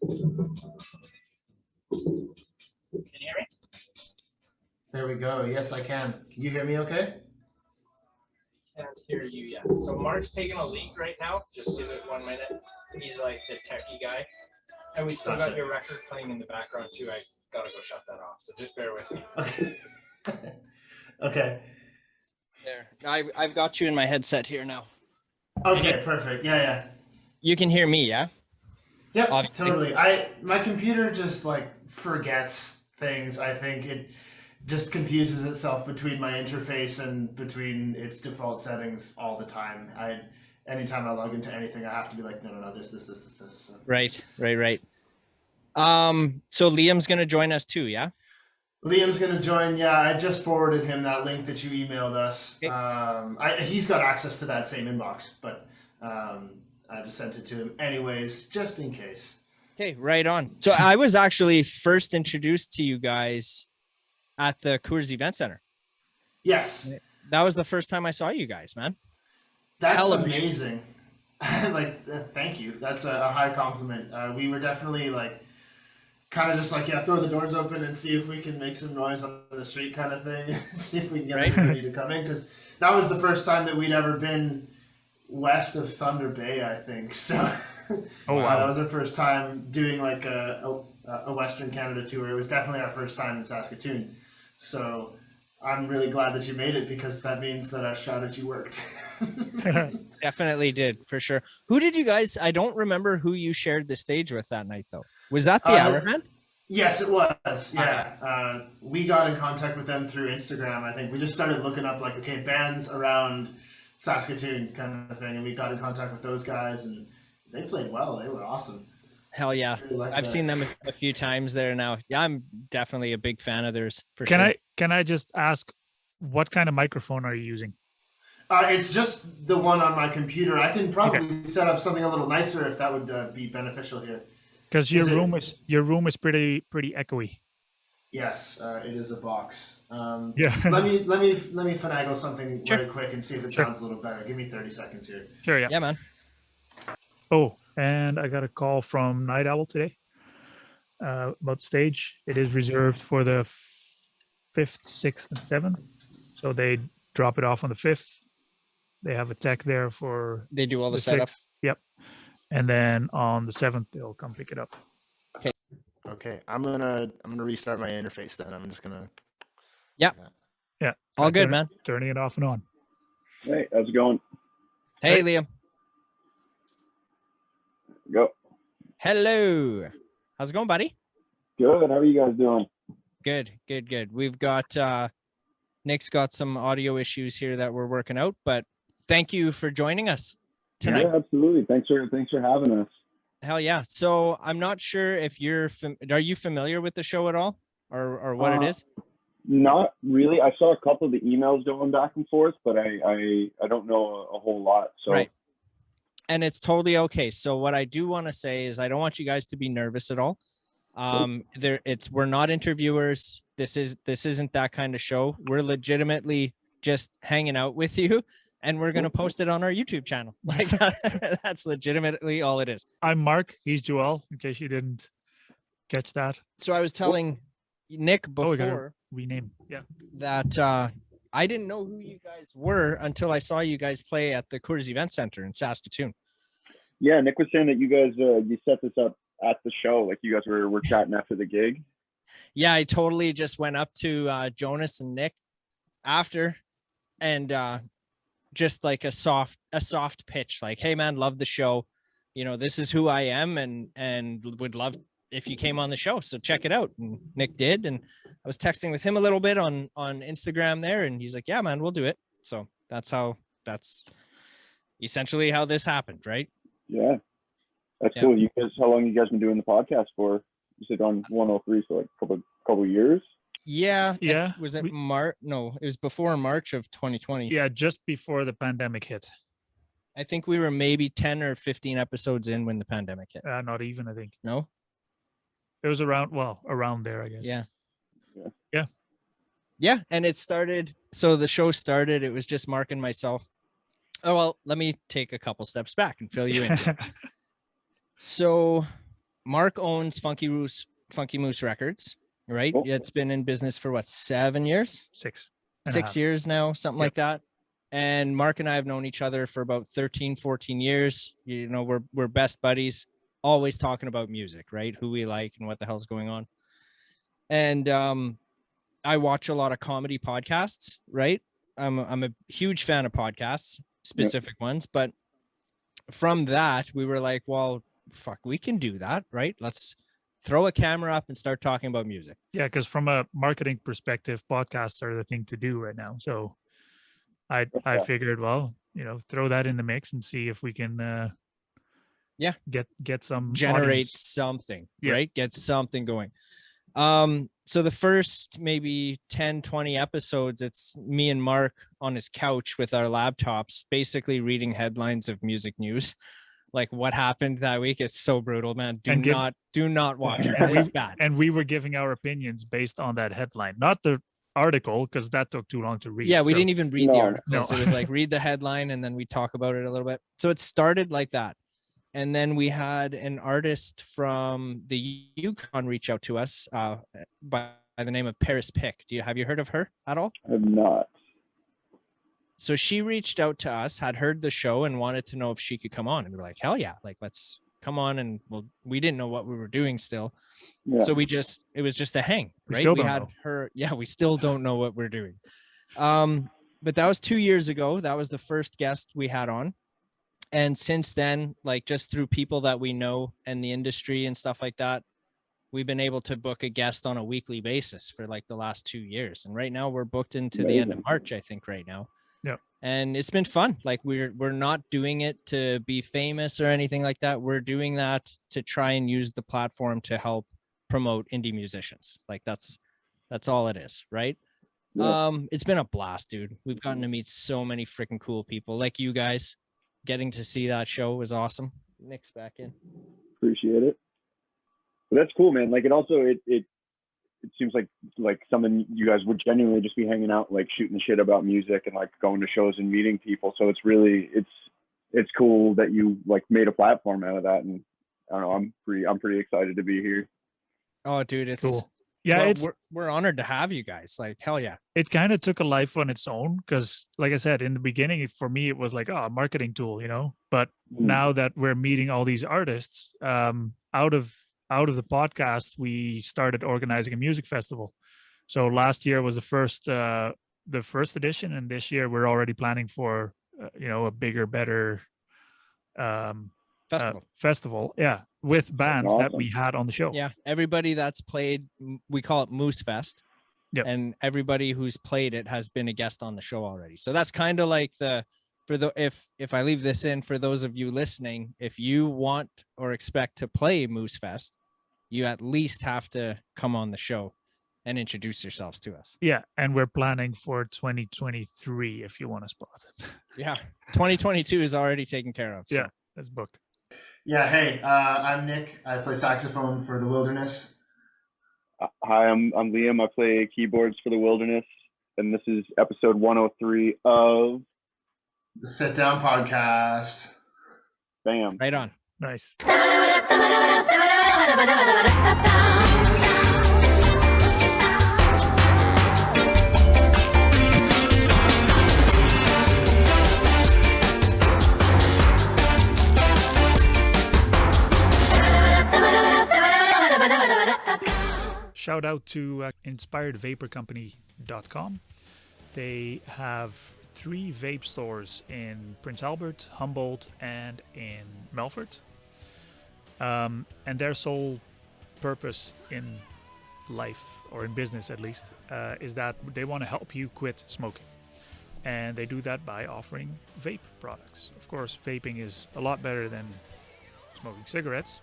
you hear me? There we go. Yes, I can. Can you hear me okay? Can't hear you yet. So Mark's taking a leak right now. Just give it 1 minute. He's like the techie guy. And we still got your record playing in the background too. I gotta go shut that off. So just bear with me. Okay. Okay. There. I've got you in my headset here now. Okay, perfect. Yeah. You can hear me, yeah? Yep, Obviously. totally. My computer just like forgets things. I think it just confuses itself between my interface and between its default settings all the time. Anytime I log into anything, I have to be like, no, this. So. Right. So Liam's gonna join us too, yeah? Liam's gonna join. Yeah, I just forwarded him that link that you emailed us. Okay. He's got access to that same inbox, but I just sent it to him anyways, just in case. Okay, right on. So I was actually first introduced to you guys at the Coors Event Center. Yes. That was the first time I saw you guys, man. That's amazing. Thank you. That's a high compliment. We were definitely like, kind of just like, throw the doors open and see if we can make some noise on the street kind of thing. See if we can get everybody to come in. Because that was the first time that we'd ever been west of Thunder Bay, I think. So wow. That was our first time doing like a Western Canada tour. It was definitely our first time in Saskatoon. So I'm really glad that you made it, because that means that our strategy worked. Definitely did, for sure. Who did you guys, I don't remember who you shared the stage with that night though. Was that the Hourman? Yes, it was. Yeah. We got in contact with them through Instagram. I think we just started looking up like, okay, bands around Saskatoon kind of thing. And we got in contact with those guys and they played well. They were awesome. Hell yeah. Really I've seen them a few times there now. Yeah, I'm definitely a big fan of theirs for sure. Can I just ask, what kind of microphone are you using? It's just the one on my computer. I can probably set up something a little nicer if that would be beneficial here. Because your room is pretty echoey. Yes, it is a box. Yeah. let me finagle something very quick and see if it sounds a little better. Give me 30 seconds here. Sure, yeah. Yeah, man. Oh, and I got a call from Night Owl today about stage. It is reserved for the 5th, 6th, and 7th. So they drop it off on the 5th. They have a tech there for they do all the setup. 6th. Yep. And then on the 7th, they'll come pick it up. Okay. I'm gonna restart my interface then. I'm just gonna. Yeah. All good, man. Turning it off and on. Hey, how's it going? Hey, Liam. Go. Hello. How's it going, buddy? Good. How are you guys doing? Good. We've got Nick's got some audio issues here that we're working out, but thank you for joining us tonight. Yeah, absolutely. Thanks for having us. Hell yeah. So I'm not sure if are you familiar with the show at all or what it is? Not really. I saw a couple of the emails going back and forth, but I don't know a whole lot. So right. And it's totally okay. So what I do want to say is I don't want you guys to be nervous at all. We're not interviewers. This isn't that kind of show. We're legitimately just hanging out with you, and we're going to post it on our YouTube channel. Like that's legitimately all it is. I'm Mark. He's Joel, in case you didn't catch that. So I was telling Nick before rename. Yeah. That I didn't know who you guys were until I saw you guys play at the Coors Event Center in Saskatoon. Yeah, Nick was saying that you guys you set this up at the show, like you guys were chatting after the gig. Yeah, I totally just went up to Jonas and Nick after and just like a soft pitch, like, hey man, love the show, this is who I am and would love if you came on the show, so check it out. And Nick did, and I was texting with him a little bit on Instagram there, and he's like, yeah man, we'll do it. So that's essentially how this happened, right? Yeah, that's cool. You guys, how long you guys been doing the podcast for? You said on 103, so like a couple of years. Yeah. Was it March? No, it was before March of 2020. Yeah, just before the pandemic hit. I think we were maybe 10 or 15 episodes in when the pandemic hit. Not even, I think. No? It was around there, I guess. Yeah, and it started, so the show started, it was just Mark and myself. Oh, well, let me take a couple steps back and fill you in. So Mark owns Funky Moose Records, right? Cool. It's been in business for what, 7 years? 6 and a 6 half. years now, something Yep. like that. And Mark and I have known each other for about 13, 14 years. You know, we're best buddies, always talking about music, right? Who we like and what the hell's going on. And I watch a lot of comedy podcasts, right? I'm a huge fan of podcasts, specific ones, but from that, we were like, well, fuck, we can do that, right? Let's throw a camera up and start talking about music. Yeah, because from a marketing perspective, podcasts are the thing to do right now. So I figured, well, throw that in the mix and see if we can get some Generate audience. something, Yeah. right? Get something going. So the first maybe 10, 20 episodes, it's me and Mark on his couch with our laptops, basically reading headlines of music news. Like what happened that week. It's so brutal, man. Do not watch it. It's bad. And we were giving our opinions based on that headline, not the article, because that took too long to read. Yeah, we didn't even read the No. articles. No. It was like read the headline and then we talk about it a little bit. So it started like that. And then we had an artist from the Yukon reach out to us by the name of Paris Pick. Have you heard of her at all? I have not. So she reached out to us, had heard the show and wanted to know if she could come on. And we were like, hell yeah, like let's come on. And we didn't know what we were doing still. Yeah. So it was just a hang, We right? still We don't had know. her. Yeah, we still don't know what we're doing. But that was 2 years ago. That was the first guest we had on. And since then, like just through people that we know and the industry and stuff like that, we've been able to book a guest on a weekly basis for like the last 2 years. And right now we're booked into the end of Amazing. March, I think right now. Yeah. And it's been fun. Like we're not doing it to be famous or anything like that. We're doing that to try and use the platform to help promote indie musicians. Like that's all it is, right? Yeah. It's been a blast, dude. We've gotten to meet so many freaking cool people like you guys. Getting to see that show was awesome. Nick's back in. Appreciate it. But that's cool, man. Like it also it seems like something you guys would genuinely just be hanging out, like shooting the shit about music and like going to shows and meeting people. So it's really it's cool that you like made a platform out of that. And I don't know, I'm pretty excited to be here. Oh, dude, it's Cool. Yeah, well, we're honored to have you guys. Like hell yeah. it kind of took a life on its own because, like I said, in the beginning, for me, it was like, a marketing tool, But now that we're meeting all these artists, out of the podcast, we started organizing a music festival. So last year was the first edition, and this year we're already planning for a bigger, better festival. Yeah, with bands that we had on the show. Yeah, everybody that's played, we call it Moose Fest. Yep. And everybody who's played it has been a guest on the show already. So that's kind of like if I leave this in for those of you listening, if you want or expect to play Moose Fest, you at least have to come on the show and introduce yourselves to us. Yeah, and we're planning for 2023 if you want a spot. Yeah, 2022 is already taken care of. So. Yeah, that's booked. Yeah, hey, I'm Nick. I play saxophone for The Wilderness. Hi, I'm Liam. I play keyboards for The Wilderness, and this is episode 103 of The Sit Down Podcast. Bam. Right on. Nice. Shout out to inspiredvaporcompany.com. They have 3 vape stores in Prince Albert, Humboldt, and in Melfort. And their sole purpose in life, or in business at least, is that they want to help you quit smoking. And they do that by offering vape products. Of course, vaping is a lot better than smoking cigarettes.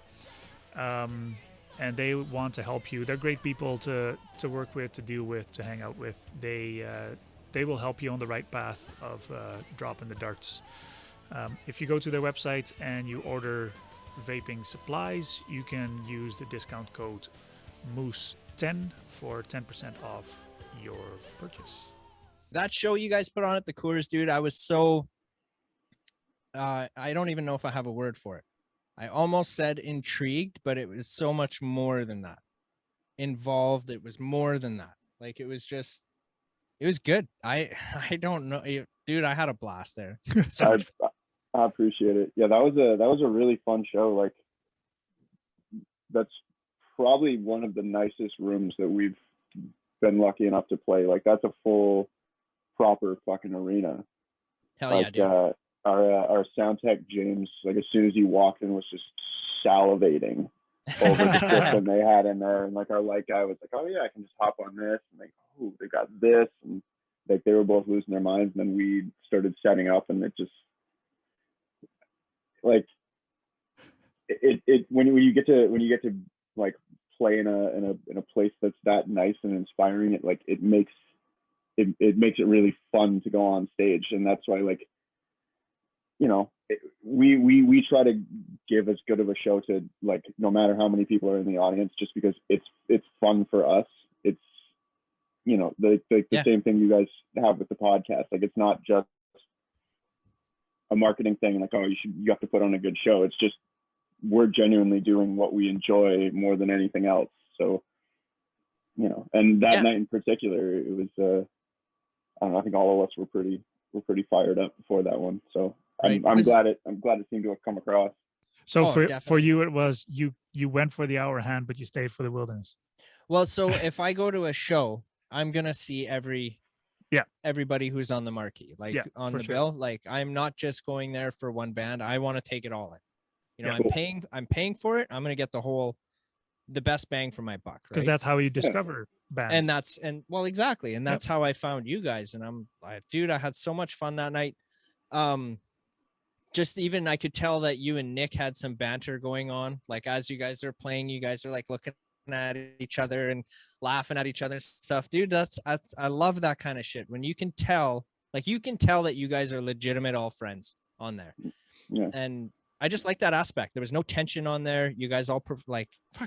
And they want to help you. They're great people to work with, to deal with, to hang out with. They will help you on the right path of dropping the darts. If you go to their website and you order vaping supplies, you can use the discount code MOOSE10 for 10% off your purchase. That show you guys put on at the Coors, dude, I was so I don't even know if I have a word for it. I almost said intrigued, but it was so much more than that. Involved, it was more than that. Like it was good. I don't know, dude. I had a blast there. So I, much I appreciate it. Yeah, that was a really fun show. Like that's probably one of the nicest rooms that we've been lucky enough to play. Like that's a full, proper fucking arena. hell Like yeah, dude. our sound tech James, like as soon as he walked in, was just salivating over the system they had in there, and like our light guy was like, "Oh yeah, I can just hop on this," and like, "Oh, they got this," and like they were both losing their minds. And then we started setting up, and it just like it when you get to like play in a place that's that nice and inspiring, it like it makes it really fun to go on stage. And that's why, like, you know, we try to give as good of a show to, like, no matter how many people are in the audience, just because it's fun for us. It's, you know, the same thing you guys have with the podcast. Like, it's not just a marketing thing, like, oh, you have to put on a good show. It's just we're genuinely doing what we enjoy more than anything else. So, you know, and that night in particular, it was I don't know, I think all of us were pretty fired up before that one. So I'm glad it seemed to have come across. So for you, it was you went for the hour hand, but you stayed for the wilderness. Well, so if I go to a show, I'm gonna see everybody who's on the marquee, like on the bill. Like I'm not just going there for one band. I want to take it all in. You know, I'm paying for it. I'm gonna get the best bang for my buck, right? Because that's how you discover bands. Well, exactly. And that's how I found you guys. And I'm like, dude, I had so much fun that night. Just even I could tell that you and Nick had some banter going on. Like as you guys are playing, you guys are like looking at each other and laughing at each other and stuff. Dude, I love that kind of shit. When you can tell that you guys are legitimate all friends on there. Yeah. And I just like that aspect. There was no tension on there. You guys all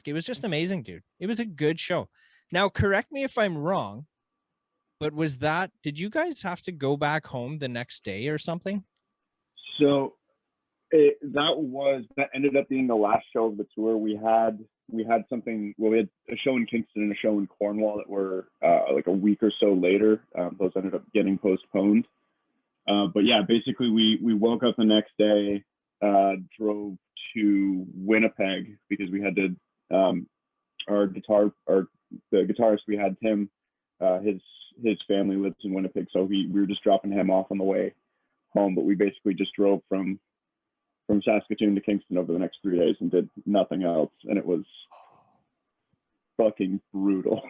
it was just amazing, dude. It was a good show. Now, correct me if I'm wrong, but did you guys have to go back home the next day or something? So that ended up being the last show of the tour. We had something, well, we had a show in Kingston and a show in Cornwall that were like a week or so later. Those ended up getting postponed. But yeah, basically we woke up the next day, drove to Winnipeg because we had to, the guitarist we had, Tim, his family lives in Winnipeg, so we were just dropping him off on the way home. But we basically just drove from Saskatoon to Kingston over the next 3 days and did nothing else, and it was fucking brutal.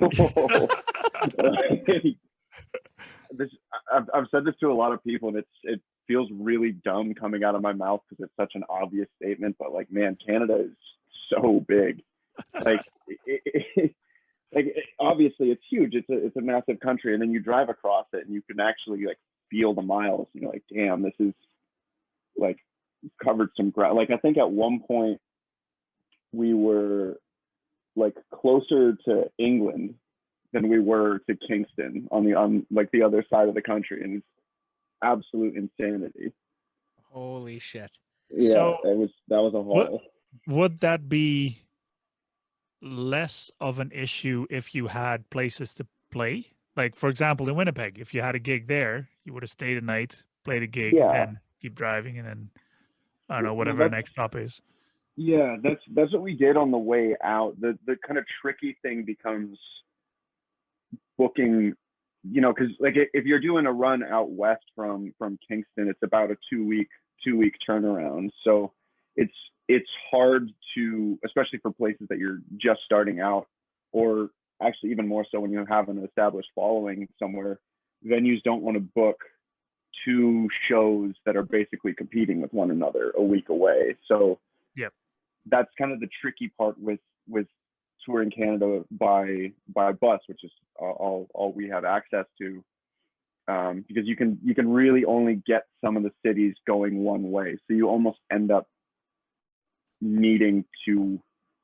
I've said this to a lot of people, and it feels really dumb coming out of my mouth because it's such an obvious statement, but like, man, Canada is so big. Like, obviously it's huge. It's a massive country, and then you drive across it and you can actually like feel the miles. And you're like, damn, this is like covered some ground. Like I think at one point we were like closer to England than we were to Kingston on like the other side of the country, and it's absolute insanity. Holy shit. Yeah, so that was a haul. Would that be less of an issue if you had places to play? Like, for example, in Winnipeg, if you had a gig there, you would have stayed a night, played a gig, and then keep driving, and then I don't know, whatever the next stop is. Yeah, that's what we did on the way out. The kind of tricky thing becomes booking, you know, because like if you're doing a run out west from Kingston, it's about a two week turnaround. So it's hard to, especially for places that you're just starting out, or actually even more so when you have an established following somewhere. Venues don't want to book two shows that are basically competing with one another a week away. So that's kind of the tricky part with touring Canada by bus, which is all we have access to, because you can really only get some of the cities going one way. So you almost end up needing to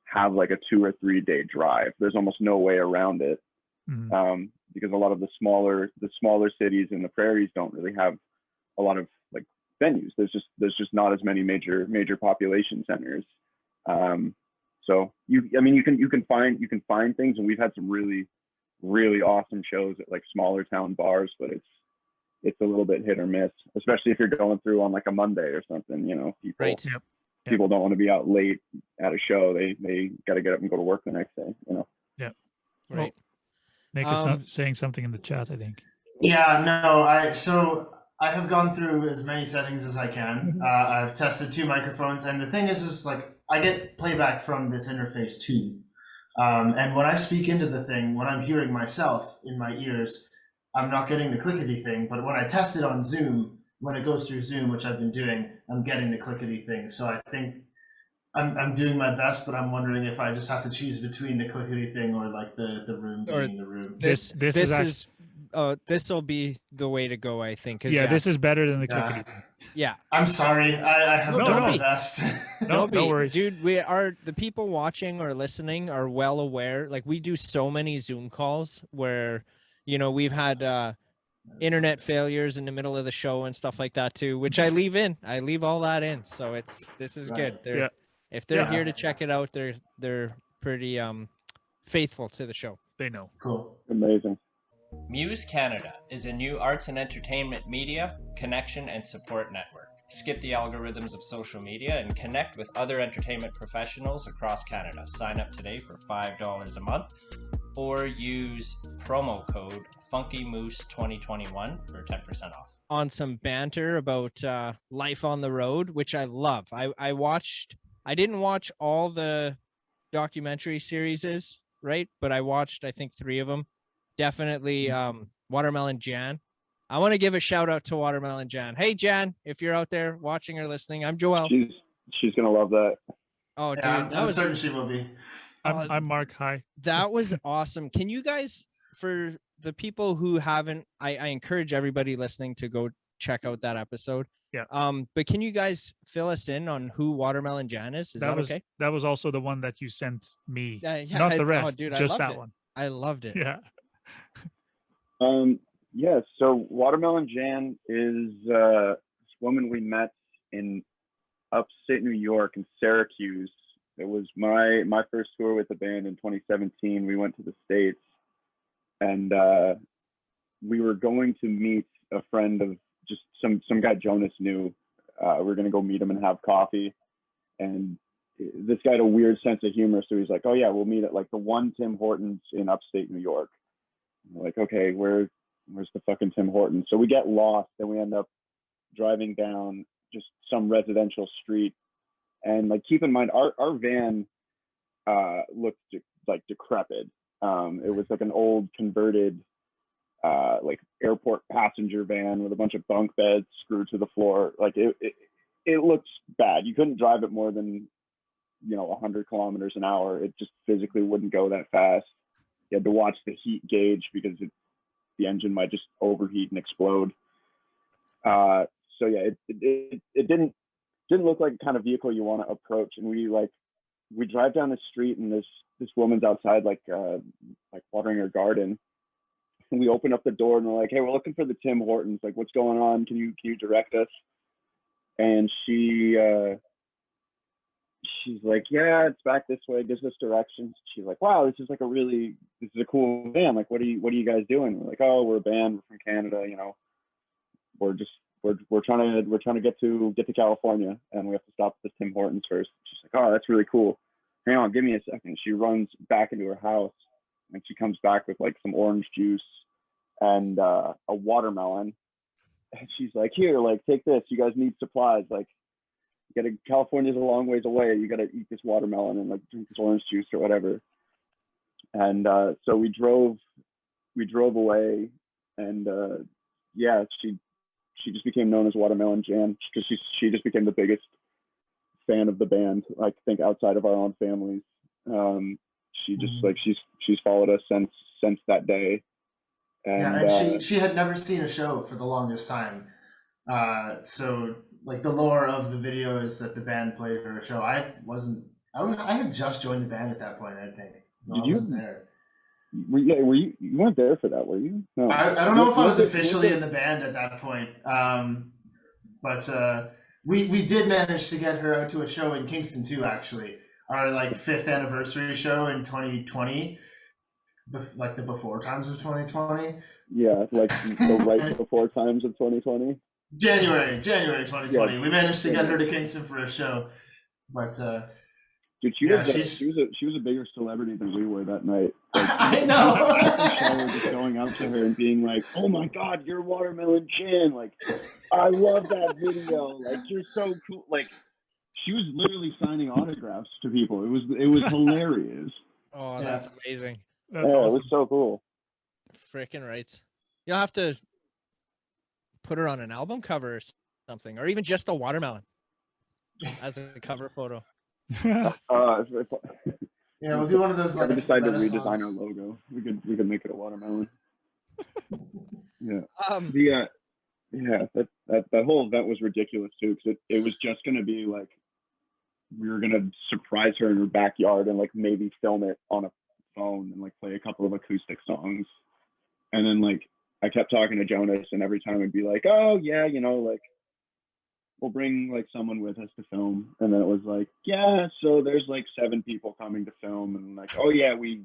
have like a 2 or 3 day drive. There's almost no way around it, because a lot of the smaller cities in the prairies don't really have a lot of, like, venues. There's just not as many major population centers. So you can find things, and we've had some really awesome shows at like smaller town bars, but it's a little bit hit or miss, especially if you're going through on like a Monday or something. You know, people Right. Yep. people don't want to be out late at a show. They got to get up and go to work the next day. You know. Right. Nick is saying something in the chat, I think. Yeah, no, I have gone through as many settings as I can. I've tested 2 microphones, and the thing is like I get playback from this interface too. And when I speak into the thing, when I'm hearing myself in my ears, I'm not getting the clickety thing. But when I test it on Zoom, when it goes through Zoom, which I've been doing, I'm getting the clickety thing. So I think I'm doing my best, but I'm wondering if I just have to choose between the clickety thing or like the room Or being the room. This will be the way to go, I think. Yeah, this is better than the clickety. Yeah. I'm sorry. I have No, done don't my be. best. No worries. Dude, the people watching or listening are well aware. Like, we do so many Zoom calls where, you know, we've had internet failures in the middle of the show and stuff like that too, which I leave in. I leave all that in. So this is good. If they're here to check it out, they're pretty faithful to the show. They know. Cool. Amazing. Muse Canada is a new arts and entertainment media, connection, and support network. Skip the algorithms of social media and connect with other entertainment professionals across Canada. Sign up today for $5 a month or use promo code FunkyMoose2021 for 10% off. On some banter about life on the road, which I love. I didn't watch all the documentary series, right? But I watched, I think, 3 of them. Definitely Watermelon Jan. I want to give a shout out to Watermelon Jan. Hey, Jan, if you're out there watching or listening, I'm Joel. She's gonna love that. Oh, dude, Yeah, I'm certain she will be. I'm Mark. Hi. That was awesome. Can you guys, for the people who haven't, I encourage everybody listening to go check out that episode. Yeah. But can you guys fill us in on who Watermelon Jan is? Is that okay? That was also the one that you sent me. Yeah, Not the rest, dude, just that one. I loved it. Yeah. Yeah, so Watermelon Jan is this woman we met in upstate New York in Syracuse. It was my first tour with the band in 2017. We went to the States, and we were going to meet a friend of just some guy Jonas knew. We were going to go meet him and have coffee. And this guy had a weird sense of humor, so he's like, "Oh yeah, we'll meet at like the one Tim Hortons in upstate New York." And we're like, "Okay, where's the fucking Tim Hortons?" So we get lost, and we end up driving down just some residential street. And like, keep in mind, our van looked like decrepit. It was like an old converted like airport passenger van with a bunch of bunk beds screwed to the floor. Like it looked bad. You couldn't drive it more than 100 kilometers an hour. It just physically wouldn't go that fast. You had to watch the heat gauge because the engine might just overheat and explode. So yeah, it didn't look like the kind of vehicle you want to approach. And we drive down the street, and this woman's outside like watering her garden. And we open up the door, and we're like, "Hey, we're looking for the Tim Hortons. Like, what's going on? Can you direct us?" And she's like, "Yeah, it's back this way." Gives us directions. She's like, "Wow, this is a cool van. Like, what are you guys doing?" We're like, "Oh, we're a band. We're from Canada. We're trying to get to California, and we have to stop at this Tim Hortons first." She's like, "Oh, that's really cool. Hang on, give me a second." She runs back into her house, and she comes back with like some orange juice and a watermelon. And she's like, "Here, like, take this. You guys need supplies. Like, California's a long ways away. You gotta eat this watermelon and like drink this orange juice or whatever." And so we drove away, and yeah, she just became known as Watermelon Jan because she just became the biggest fan of the band, I think, outside of our own families. She just like she's followed us since that day. And she had never seen a show for the longest time. So like the lore of the video is that the band played her a show. I had just joined the band at that point, I think. No, I wasn't there. Were you weren't there for that, were you? No. I don't know if I was officially in the band at that point. But we did manage to get her out to a show in Kingston too. Actually, our like 5th anniversary show in 2020, like the before times of 2020. Yeah, like the right before times of 2020. January 2020. Yeah. We managed to get her to Kingston for a show, but dude, she was a bigger celebrity than we were that night. Like, I know. Show just going up to her and being like, "Oh my God, you're Watermelon Chin! Like, I love that video! Like, you're so cool!" Like, she was literally signing autographs to people. It was hilarious. Oh, that's amazing. That's awesome. It awesome. was so cool. Freaking rights. You'll have to put her on an album cover or something, or even just a watermelon as a cover photo. Yeah, we'll do one of those. We decided to redesign our logo. We could make it a watermelon. Yeah. That whole event was ridiculous too, because it was just gonna be like we were gonna surprise her in her backyard and like maybe film it on a phone and like play a couple of acoustic songs, and then like I kept talking to Jonas, and every time I'd be like, "Oh yeah, you know, like we'll bring like someone with us to film," and then it was like, "Yeah, so there's like 7 people coming to film," and like, "Oh yeah, we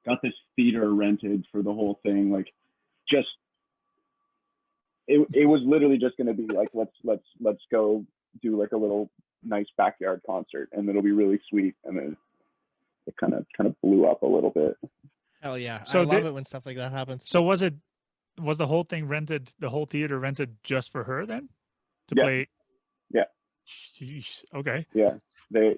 got this theater rented for the whole thing." Like, just it was literally just going to be like, let's go do like a little nice backyard concert, and it'll be really sweet, and then it kind of blew up a little bit. Hell yeah. So I love it when stuff like that happens. So was the whole thing rented, the whole theater rented just for her then to play? Yeah. Sheesh. Okay. Yeah. They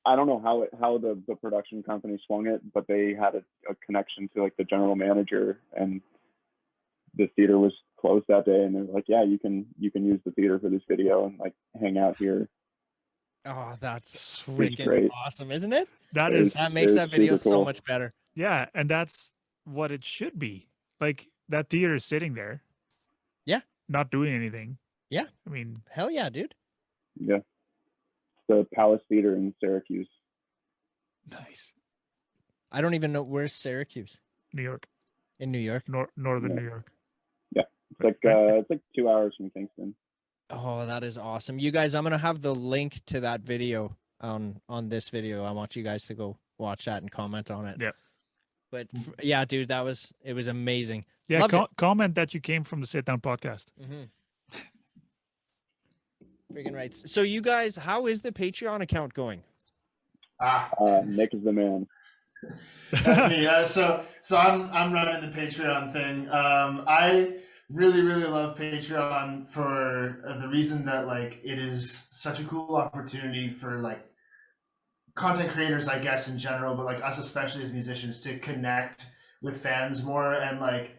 I don't know how the production company swung it, but they had a connection to like the general manager, and the theater was closed that day, and they're like, "Yeah, you can use the theater for this video and like hang out here." Oh, that's Sweet. freaking awesome, isn't it? That makes that video super so cool. much better. Yeah, and that's what it should be. Like, that theater is sitting there. Yeah. Not doing anything. Yeah. I mean, hell yeah, dude. Yeah. The Palace Theater in Syracuse. Nice. I don't even know where's Syracuse. New York. In New York. Northern New York. Yeah. It's like 2 hours from Kingston. Oh, that is awesome. You guys, I'm going to have the link to that video on this video. I want you guys to go watch that and comment on it. Yeah. But yeah, dude, it was amazing. Yeah. Comment that you came from the Sit Down podcast. Mm-hmm. Freaking right. So you guys, how is the Patreon account going? Nick is the man. That's me. So I'm running the Patreon thing. I really love Patreon for the reason that like it is such a cool opportunity for like content creators, I guess, in general, but like us especially as musicians, to connect with fans more. And like,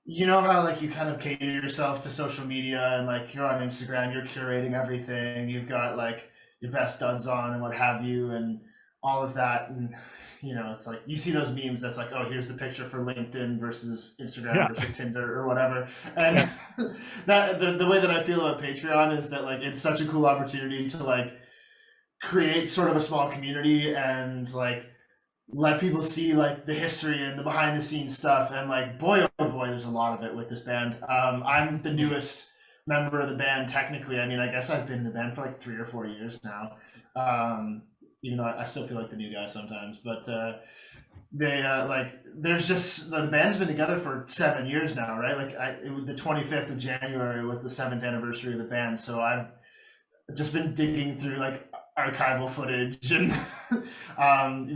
you know how like you kind of cater yourself to social media, and like you're on Instagram, you're curating everything, you've got like your best duds on and what have you, and all of that. And you know, it's like you see those memes that's like, oh, here's the picture for LinkedIn versus Instagram versus Tinder or whatever. And that the way that I feel about Patreon is that like it's such a cool opportunity to like create sort of a small community and like let people see like the history and the behind the scenes stuff. And like, boy, oh boy, there's a lot of it with this band. I'm the newest member of the band technically. I mean, I guess I've been in the band for like 3 or 4 years now. Even though I still feel like the new guy sometimes, but they like there's just the band's been together for 7 years now, right? Like the 25th of January was the 7th anniversary of the band, so I've just been digging through like archival footage, and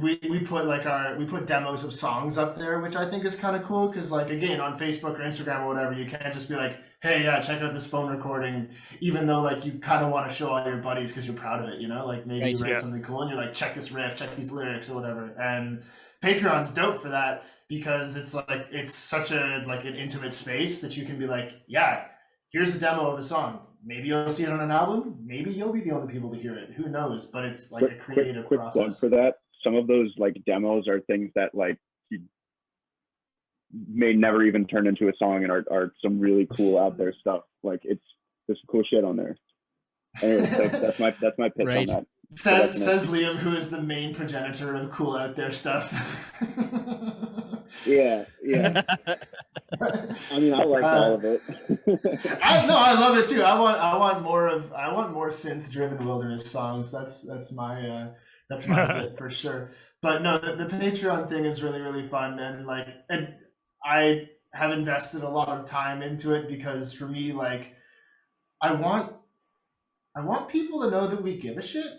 we put demos of songs up there, which I think is kind of cool, because like again on Facebook or Instagram or whatever, you can't just be like, hey, yeah, check out this phone recording, even though like you kind of want to show all your buddies because you're proud of it, you know, like maybe you write something cool and you're like, check this riff, check these lyrics or whatever. And Patreon's dope for that, because it's like it's such a like an intimate space that you can be like, yeah, here's a demo of a song. Maybe you'll see it on an album. Maybe you'll be the only people to hear it. Who knows? But it's like a creative quick process. Plug for that. Some of those like demos are things that like you may never even turn into a song, and are some really cool out there stuff. Like there's some cool shit on there. Anyway, that's my pitch on that. Says Liam, who is the main progenitor of cool out there stuff. Yeah. I mean, I like all of it. I love it too. I want more synth-driven wilderness songs. That's my bit for sure. But no, the Patreon thing is really, really fun, and I have invested a lot of time into it because for me, like, I want people to know that we give a shit.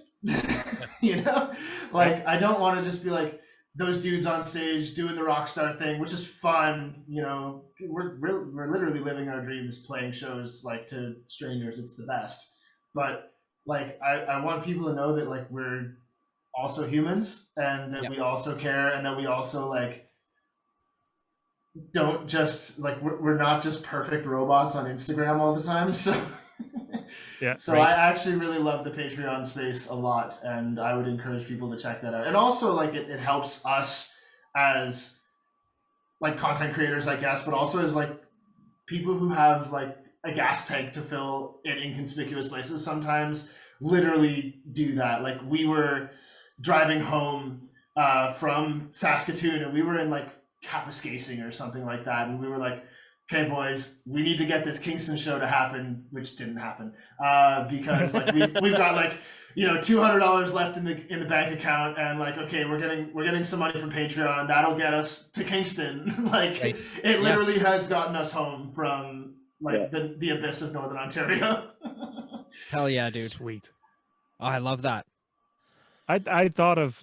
You know, like, I don't want to just be like those dudes on stage doing the rock star thing, which is fun. You know, we're literally living our dreams, playing shows like to strangers. It's the best. But like, I want people to know that like we're also humans, and that we also care, and that we also like don't just like we're not just perfect robots on Instagram all the time. So I actually really love the Patreon space a lot, and I would encourage people to check that out. And also, like, it helps us as like content creators, I guess, but also as like people who have like a gas tank to fill in inconspicuous places sometimes literally do that. Like, we were driving home from Saskatoon, and we were in like Kapuskasing or something like that, and we were like, okay, boys, we need to get this Kingston show to happen, which didn't happen because like we've got like, you know, $200 left in the bank account, and like, okay, we're getting some money from Patreon that'll get us to Kingston. Like, it literally has gotten us home from like the abyss of Northern Ontario. Hell yeah, dude! Sweet. Oh, I love that. I thought of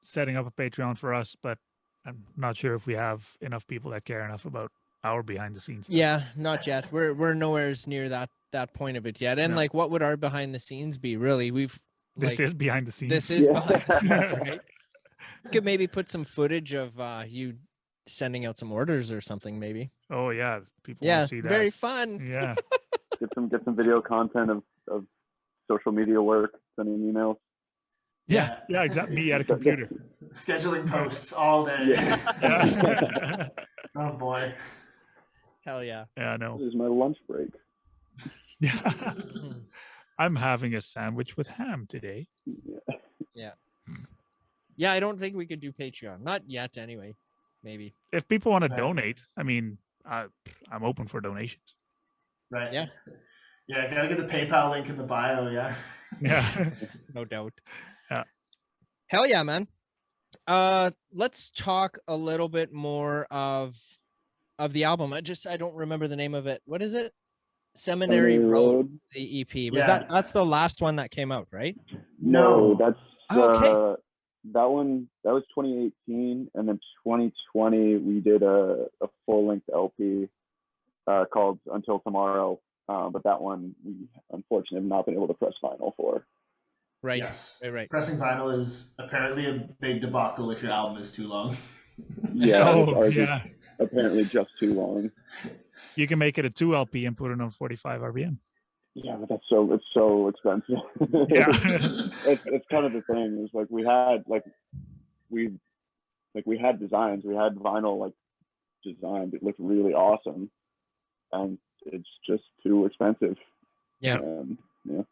setting up a Patreon for us, but I'm not sure if we have enough people that care enough about our behind the scenes stuff. Yeah, not yet. We're nowhere near that point of it yet. And like, what would our behind the scenes be? Really, this is behind the scenes. This is behind the scenes, right? You could maybe put some footage of you sending out some orders or something, maybe. Oh yeah, people want to see that. Very fun. Yeah. Get some video content of social media work, sending emails. Yeah, exactly. Me at a computer. Scheduling posts all day. Yeah. Oh boy. Hell yeah. Yeah, I know. This is my lunch break. Yeah. I'm having a sandwich with ham today. Yeah, I don't think we could do Patreon. Not yet, anyway. Maybe. If people want to donate, I mean, I'm open for donations. Right. Yeah. Yeah, gotta get the PayPal link in the bio. Yeah. Yeah. No doubt. Yeah. Hell yeah, man. Let's talk a little bit more of the album. I don't remember the name of it. What is it? Seminary Road, the EP. That's the last one that came out, right? No, that's okay. That one, that was 2018, and then 2020 we did a full-length LP called Until Tomorrow, but that one we unfortunately have not been able to press vinyl for. Right. Yes. Right. Pressing vinyl is apparently a big debacle if your album is too long. Yeah. Oh, yeah. Apparently just too long. You can make it a 2 LP and put it on 45 RPM. Yeah, but it's so expensive. Yeah. it's kind of the thing. It's like we had designs. We had vinyl like designed. It looked really awesome, and it's just too expensive. Yeah. Yeah.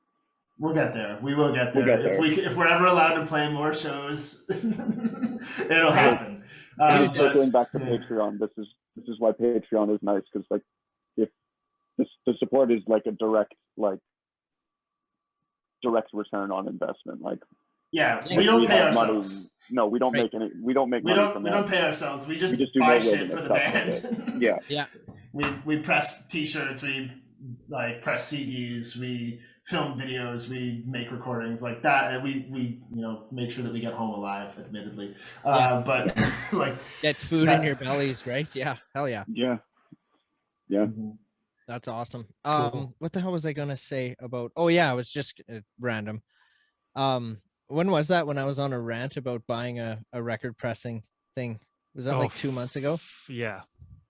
We'll get there. We will get there. If we're ever allowed to play more shows, it'll happen. Circling back to Patreon, this is why Patreon is nice, because like if the support is like a direct return on investment. Like, yeah, we don't pay ourselves. Money. No, we don't make any. We don't make money from that. We don't pay ourselves. We just do buy shit for the band. Yeah. We press T-shirts. We like press CDs. We film videos. We make recordings like that. And we make sure that we get home alive. Admittedly, but like get food in your bellies, right? Yeah. Hell yeah. Yeah. Yeah. Mm-hmm. That's awesome. Cool. What the hell was I gonna say about? Oh yeah, it was just random. When was that? When I was on a rant about buying a record pressing thing? Was that like 2 months ago? Yeah.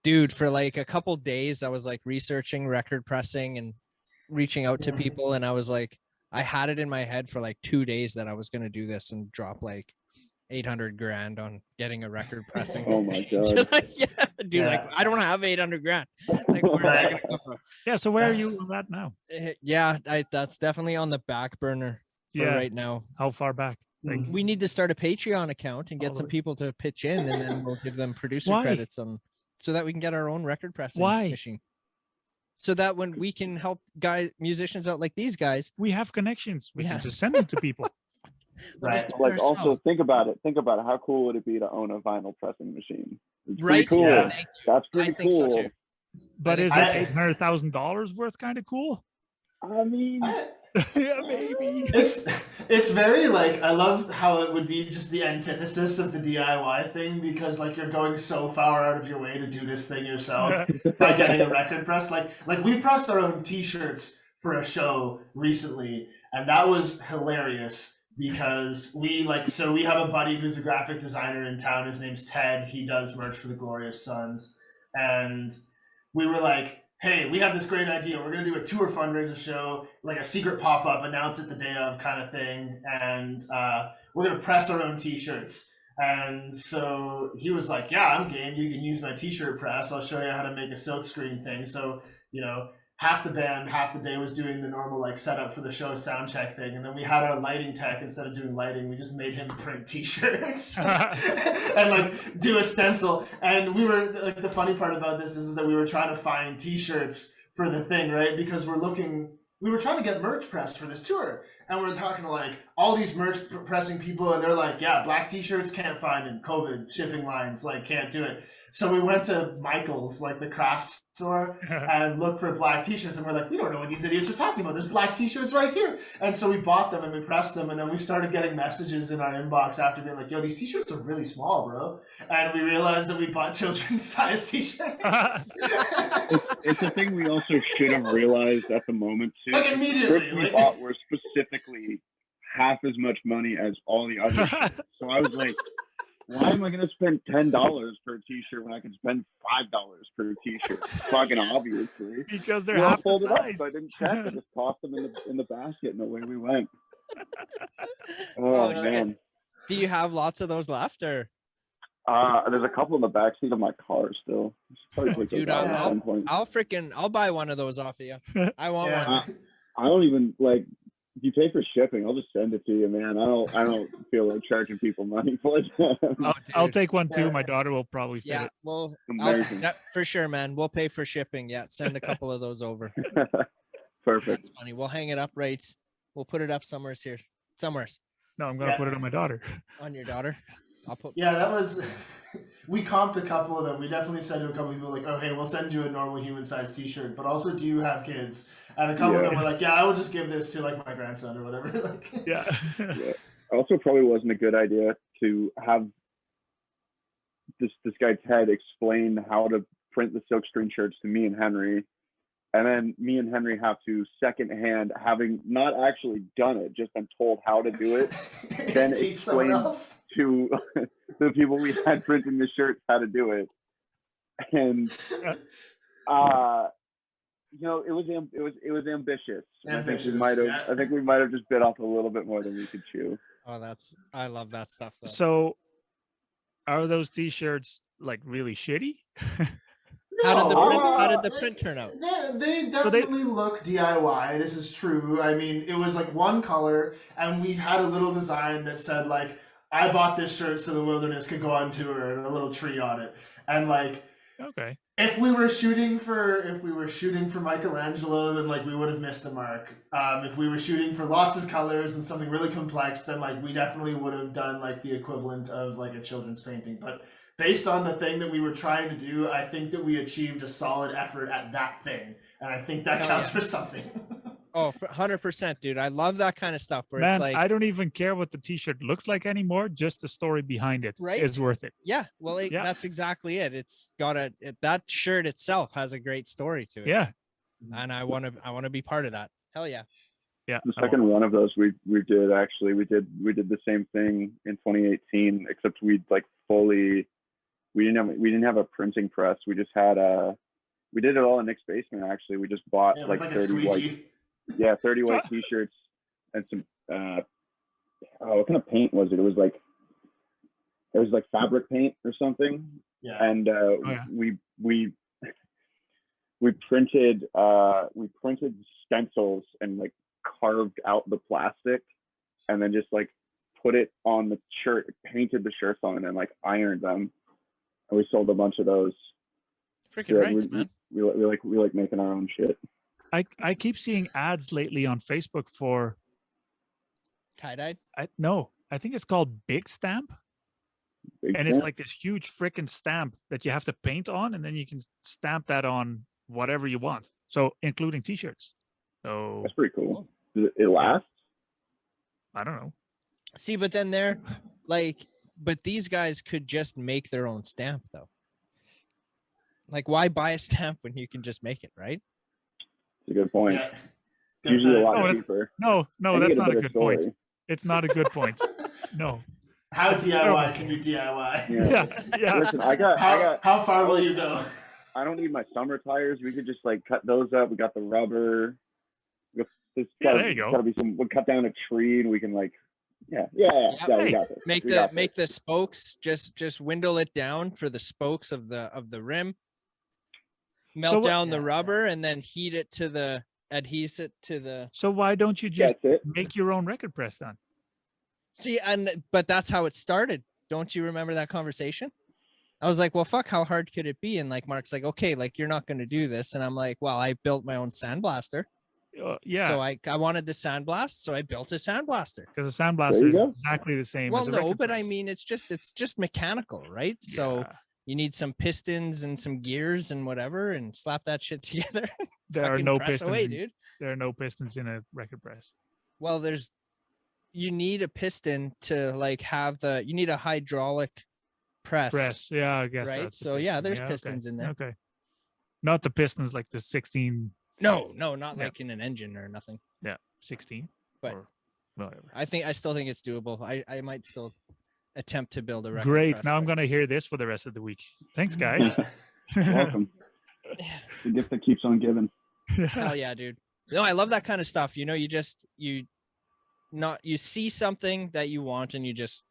Dude, for like a couple days, I was like researching record pressing and reaching out to people, and I was like, I had it in my head for like 2 days that I was gonna do this and drop like $800,000 on getting a record pressing. Oh my god. Like I don't have $800,000. Like, where's that gonna come from? Yeah. So where are you on that now? Yeah, that's definitely on the back burner for right now. How far back? Like, We need to start a Patreon account and get some people to pitch in, and then we'll give them producer Why? credits so that we can get our own record pressing Why? machine. So that when we can help musicians out like these guys, we have connections. We Yeah. can just send them to people. we'll just do it Like, also ourselves. think about it. How cool would it be to own a vinyl pressing machine? It's Right? pretty cool. Yeah. Thank you. That's I pretty think so cool. too. But think is so it too. $800,000 worth kind of cool? I mean, Yeah, maybe. It's very like, I love how it would be just the antithesis of the DIY thing, because like you're going so far out of your way to do this thing yourself by getting a record press. Like we pressed our own t-shirts for a show recently, and that was hilarious because we have a buddy who's a graphic designer in town. His name's Ted. He does merch for the Glorious Sons, and we were like, hey, we have this great idea. We're going to do a tour fundraiser show, like a secret pop-up, announce it the day of kind of thing. And we're going to press our own t-shirts. And so he was like, yeah, I'm game. You can use my t-shirt press. I'll show you how to make a silkscreen thing. So, half the band, half the day was doing the normal like setup for the show sound check thing. And then we had our lighting tech, instead of doing lighting, we just made him print t-shirts and like do a stencil. And we were like, the funny part about this is that we were trying to find t-shirts for the thing, right? Because we were trying to get merch pressed for this tour. And we're talking to like all these merch pressing people, and they're like, yeah, black t-shirts can't find in COVID shipping lines, like can't do it. So we went to Michael's, like the craft store, and looked for black t-shirts, and we're like, we don't know what these idiots are talking about. There's black t-shirts right here. And so we bought them and we pressed them, and then we started getting messages in our inbox after being like, yo, these t-shirts are really small, bro. And we realized that we bought children's size t-shirts. it's a thing we also should have realized at the moment too. Like immediately. The shirts we bought were specifically half as much money as all the other shirts. So I was like, why am I going to spend $10 for a t-shirt when I can spend $5 per t-shirt? Fucking obviously. Because they're We all half the folded up, size. so I didn't check. I just tossed them in the basket, and away we went. Oh man. Do you have lots of those left, or? There's a couple in the backseat of my car still. Probably take those Dude, out at some point. I'll buy one of those off of you. I want one. I don't even like. If you pay for shipping, I'll just send it to you, man. I don't feel like charging people money for it. I'll take one too. My daughter will probably fit it. Well, for sure, man. We'll pay for shipping. Yeah, send a couple of those over. Perfect. That's funny. We'll hang it up right. We'll put it up somewheres here. Somewheres. No, I'm gonna put it on my daughter. On your daughter. I'll put. Yeah, that was. We comped a couple of them. We definitely said to a couple of people like, "Okay, we'll send you a normal human-sized T-shirt, but also, do you have kids?" And a couple of them were like, "Yeah, I will just give this to like my grandson or whatever." Like, yeah. Also, probably wasn't a good idea to have this guy Ted explain how to print the silkscreen shirts to me and Henry, and then me and Henry have to secondhand, having not actually done it, just been told how to do it, then explain to the people we had printing the shirts how to do it. And it was ambitious. I think we might have just bit off a little bit more than we could chew. Oh, I love that stuff though. So are those t-shirts like really shitty? How did the print turn out? They definitely look DIY. This is true. I mean, it was like one color, and we had a little design that said like, "I bought this shirt so the wilderness could go on tour," and a little tree on it. And like, okay, if we were shooting for Michelangelo, then like we would have missed the mark. If we were shooting for lots of colors and something really complex, then like we definitely would have done like the equivalent of like a children's painting. But based on the thing that we were trying to do, I think that we achieved a solid effort at that thing, and I think that counts for something. Oh, 100%, dude. I love that kind of stuff where man, it's like, I don't even care what the t-shirt looks like anymore. Just the story behind it is worth it. Yeah, well, that's exactly it. It's got that shirt itself has a great story to it. Yeah, and I want to be part of that. Hell yeah. Yeah. The second one of those we did actually. We did the same thing in 2018, except we didn't have a printing press. We just had we did it all in Nick's basement actually. We just bought like 30 white t-shirts and some what kind of paint was it? It was like fabric paint or something. Yeah. And we printed stencils and like carved out the plastic and then just like put it on the shirt, painted the shirts on, and then like ironed them. And we sold a bunch of those. Freaking right, man. We like making our own shit. I keep seeing ads lately on Facebook for Tie-dyed? I think it's called Big Stamp. Big And it's stamp. like this huge freaking stamp that you have to paint on, and then you can stamp that on whatever you want. So including t-shirts. So That's pretty cool. Does it last? I don't know. See, but then they're like, but these guys could just make their own stamp though. Like, why buy a stamp when you can just make it, right? It's a good point. Yeah. It's usually a lot No, cheaper. No, And you that's get not a better good story. point. It's not a good point. No. How DIY can you DIY? Yeah. Listen, I got How far will you go? I don't need my summer tires. We could just like cut those up. We got the rubber. There you go. Gotta be some. We'll cut down a tree and we can like, we got this. Make We the got make this. the spokes, just windle it down for the spokes of the rim. Melt down the rubber and then heat it to the adhesive to the. So why don't you just That's it. make your own record press then? See, but that's how it started. Don't you remember that conversation? I was like, well, fuck, how hard could it be? And like, Mark's like, okay, like you're not going to do this. And I'm like, well, I built my own sandblaster. Yeah. So I wanted the sandblast. So I built a sandblaster. Because a There sandblaster you is go. exactly the same Well, as a no, record but I press. mean, it's just mechanical, right? So Yeah. you need some pistons and some gears and whatever, and slap that shit together. There are Fucking no press pistons. away, dude. There are no pistons in a record press. Well, you need a piston to like have you need a hydraulic press. Yeah, I guess right? that's the So, yeah, piston. there's okay. pistons in there. Okay. Not the pistons like the 16. No, not Yeah. like in an engine or nothing. Yeah, 16. But or whatever. I still think it's doable. I might still attempt to build a record Great. press, Now I'm but- going to hear this for the rest of the week. Thanks, guys. Welcome. The gift that keeps on giving. Hell yeah, dude. No, I love that kind of stuff. You know, you see something that you want and you just,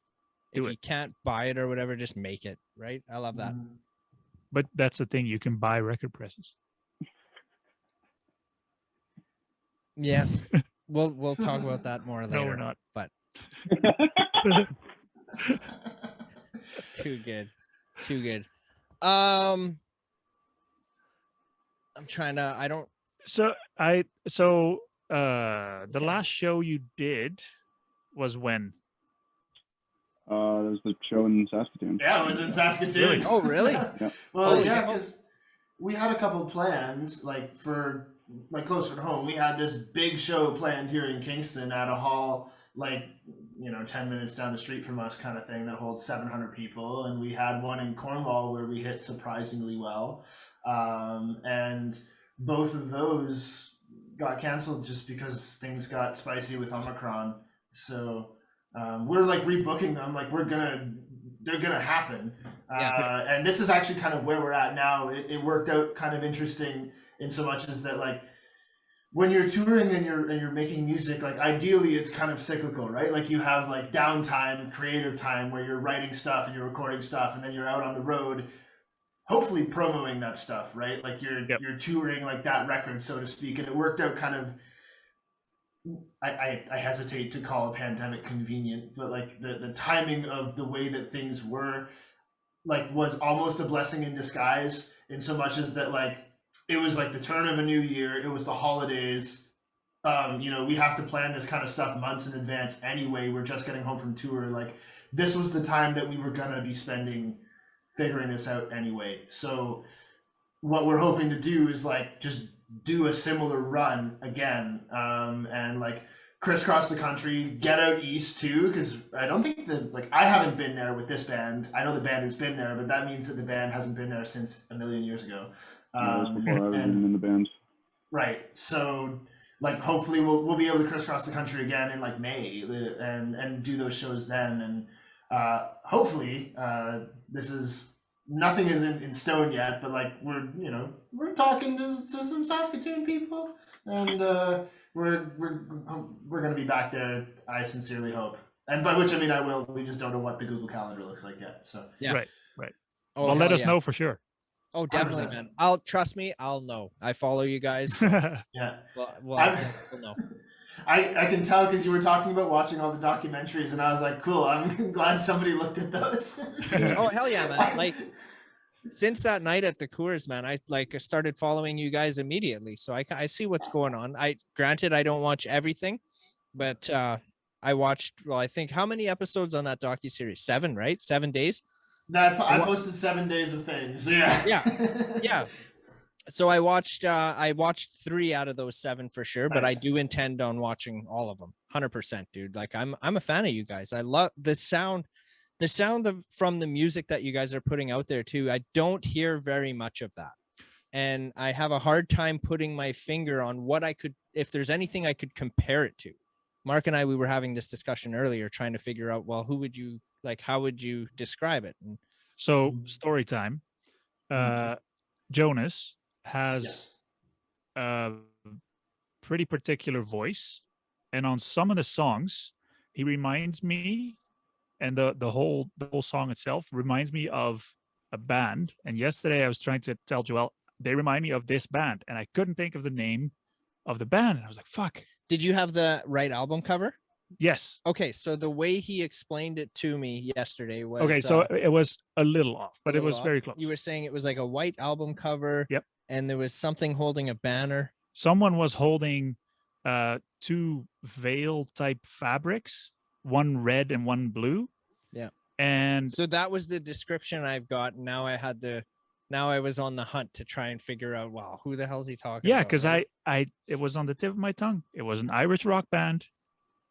Do if it. you can't buy it or whatever, just make it. Right. I love that. But that's the thing. You can buy record presses. Yeah. We'll talk about that more later. No, we're not. But too good. I'm trying to, So the last show you did was when? There was the show in Saskatoon. Yeah, it was in Saskatoon. Really? Oh, really? Well, Oh, yeah, yeah. because we had a couple planned, like for like closer to home. We had this big show planned here in Kingston at a hall, like 10 minutes down the street from us, kind of thing, that holds 700 people. And we had one in Cornwall where we hit surprisingly well, and both of those got canceled just because things got spicy with Omicron. So we're like rebooking them, like they're gonna happen. And this is actually kind of where we're at now. It worked out kind of interesting in so much as that, like, when you're touring and you're making music, like ideally it's kind of cyclical, right? Like you have like downtime, creative time where you're writing stuff and you're recording stuff, and then you're out on the road, hopefully promoting that stuff, right? Like you're touring like that record, so to speak. And it worked out kind of, I hesitate to call a pandemic convenient, but like the timing of the way that things were, like, was almost a blessing in disguise, in so much as that, like, it was like the turn of a new year, it was the holidays. We have to plan this kind of stuff months in advance anyway. We're just getting home from tour. Like, this was the time that we were gonna be spending figuring this out anyway. So what we're hoping to do is like just do a similar run again, and like crisscross the country, get out east too, because I don't think I haven't been there with this band. I know the band has been there, but that means that the band hasn't been there since a million years ago. That was before I was even in the band. Right. So like hopefully we'll be able to crisscross the country again in like May, and do those shows then, and hopefully nothing is in stone yet, but like we're talking to some Saskatoon people, and we're gonna be back there, I sincerely hope. And by which I mean I will. We just don't know what the Google Calendar looks like yet. So Yeah. Right. Oh, Well, let hell us yeah. know for sure. Oh, definitely, 100%. man. Trust me, I'll know. I follow you guys. So yeah. we'll I'm- know. I can tell because you were talking about watching all the documentaries, and I was like, cool. I'm glad somebody looked at those. Oh hell yeah, man! Like since that night at the Coors, man, I started following you guys immediately, so I see what's going on. Granted I don't watch everything, but I watched. Well, I think how many episodes on that docuseries? 7, right? 7 days. I posted 7 days of things. Yeah. Yeah. So I watched 3 out of those 7 for sure, but I Nice. do intend on watching all of them. 100%, dude. Like I'm a fan of you guys. I love the sound from the music that you guys are putting out there too. I don't hear very much of that. And I have a hard time putting my finger on what if there's anything I could compare it to. Mark and we were having this discussion earlier, trying to figure out, well, how would you describe it? And So story time. Jonas has Yes. a pretty particular voice, and on some of the songs, he reminds me, and the whole song itself reminds me of a band. And yesterday I was trying to tell Joel they remind me of this band, and I couldn't think of the name of the band. And I was like, "Fuck." did you have the right album cover? Yes. Okay, so the way he explained it to me yesterday was Okay, so it was a little off, but it was off. very close. You were saying it was like a white album cover. Yep. And there was something holding a banner. Someone was holding 2 veil type fabrics, one red and one blue. Yeah. And so that was the description I've got. Now I was on the hunt to try and figure out, wow, who the hell is he talking about? Yeah, because right? it was on the tip of my tongue. It was an Irish rock band,